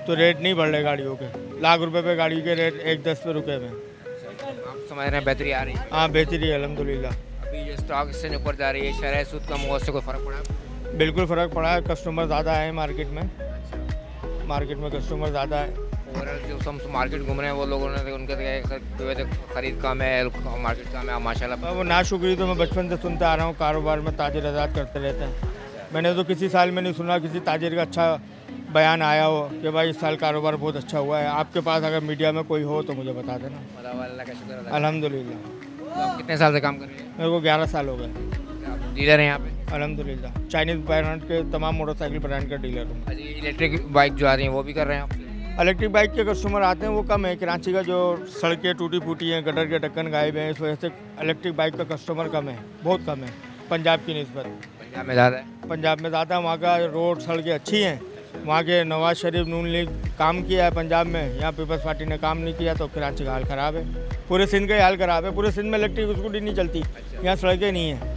तो रेट नहीं बढ़ रहे गाड़ियों के। लाख रुपए पे गाड़ी के रेट 1.10 पे रुके हुए। आप समझ रहे हैं बेहतरी आ रही है? हाँ, बेहतरी है अल्हम्दुलिल्लाह। अभी ये स्टॉक इससे ऊपर जा रही है, शरह सूद कम हुआ, उससे कोई फ़र्क पड़ा है? बिल्कुल फ़र्क पड़ा है, कस्टमर ज़्यादा है मार्केट में कस्टमर ज़्यादा है। और जो हम मार्केट घूम रहे हैं वो लोगों ने उनके ख़रीद कम है, मार्केट कम है माशाल्लाह। वो नाशुक्री तो मैं बचपन से सुनता आ रहा हूँ, कारोबार में ताजिर आज़ाद करते रहते हैं। मैंने तो किसी साल में नहीं सुना किसी ताजिर का अच्छा बयान आया हो कि भाई इस साल कारोबार बहुत अच्छा हुआ है। आपके पास अगर मीडिया में कोई हो तो मुझे बता देना। अल्हम्दुलिल्लाह। आप कितने साल से काम कर रहे हैं? मेरे को 11 साल हो गए। डीलर हैं यहाँ पे? अल्हम्दुलिल्लाह, चाइनीज़ ब्रांड के तमाम मोटरसाइकिल ब्रांड का डीलर हूँ। अच्छा, इलेक्ट्रिक बाइक जो आ रही हैं वो भी कर रहे हैं आप? इलेक्ट्रिक बाइक के कस्टमर आते हैं वो कम है। कराची का जो सड़कें टूटी फूटी हैं, गटर के ढक्कन गायब हैं, इस वजह से इलेक्ट्रिक बाइक का कस्टमर कम है, बहुत कम है पंजाब की निस्बत। पंजाब में ज़्यादा है? पंजाब में ज़्यादा, वहाँ का रोड सड़कें अच्छी हैं। वहाँ के नवाज शरीफ नून लीग काम किया है पंजाब में, यहाँ पीपल्स पार्टी ने काम नहीं किया, तो कराची का हाल ख़राब है। पूरे सिंध का हाल ख़राब है। पूरे सिंध में इलेक्ट्रिक स्कूटी नहीं चलती, यहाँ सड़कें नहीं हैं।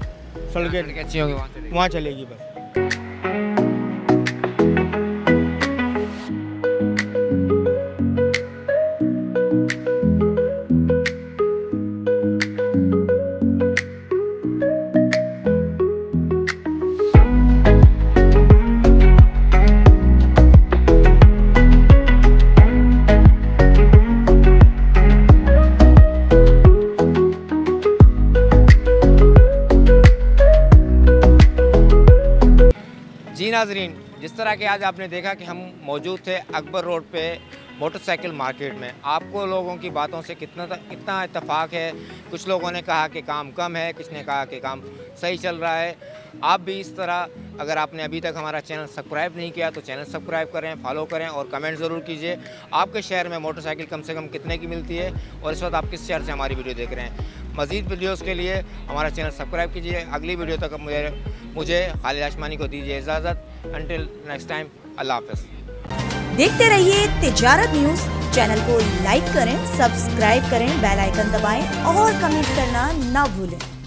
सड़कें अच्छी होगी, वहाँ चलेगी बस। जी नाजरीन, जिस तरह के आज आपने देखा कि हम मौजूद थे अकबर रोड पे मोटरसाइकिल मार्केट में। आपको लोगों की बातों से कितना इत्तेफाक है। कुछ लोगों ने कहा कि काम कम है, कुछ ने कहा कि काम सही चल रहा है। आप भी इस तरह, अगर आपने अभी तक हमारा चैनल सब्सक्राइब नहीं किया तो चैनल सब्सक्राइब करें, फॉलो करें और कमेंट ज़रूर कीजिए आपके शहर में मोटरसाइकिल कम से कम कितने की मिलती है और इस वक्त आप किस शहर से हमारी वीडियो देख रहे हैं। मज़ीद वीडियोज़ के लिए हमारा चैनल सब्सक्राइब कीजिए। अगली वीडियो तक मुझे खालिद आशमानी को दीजिए इजाज़त। अंटिल नेक्स्ट टाइम, अल्लाह हाफ़िज़। देखते रहिए तिजारत न्यूज़। चैनल को लाइक करें, सब्सक्राइब करें, बेल आइकन दबाएं और कमेंट करना ना भूलें।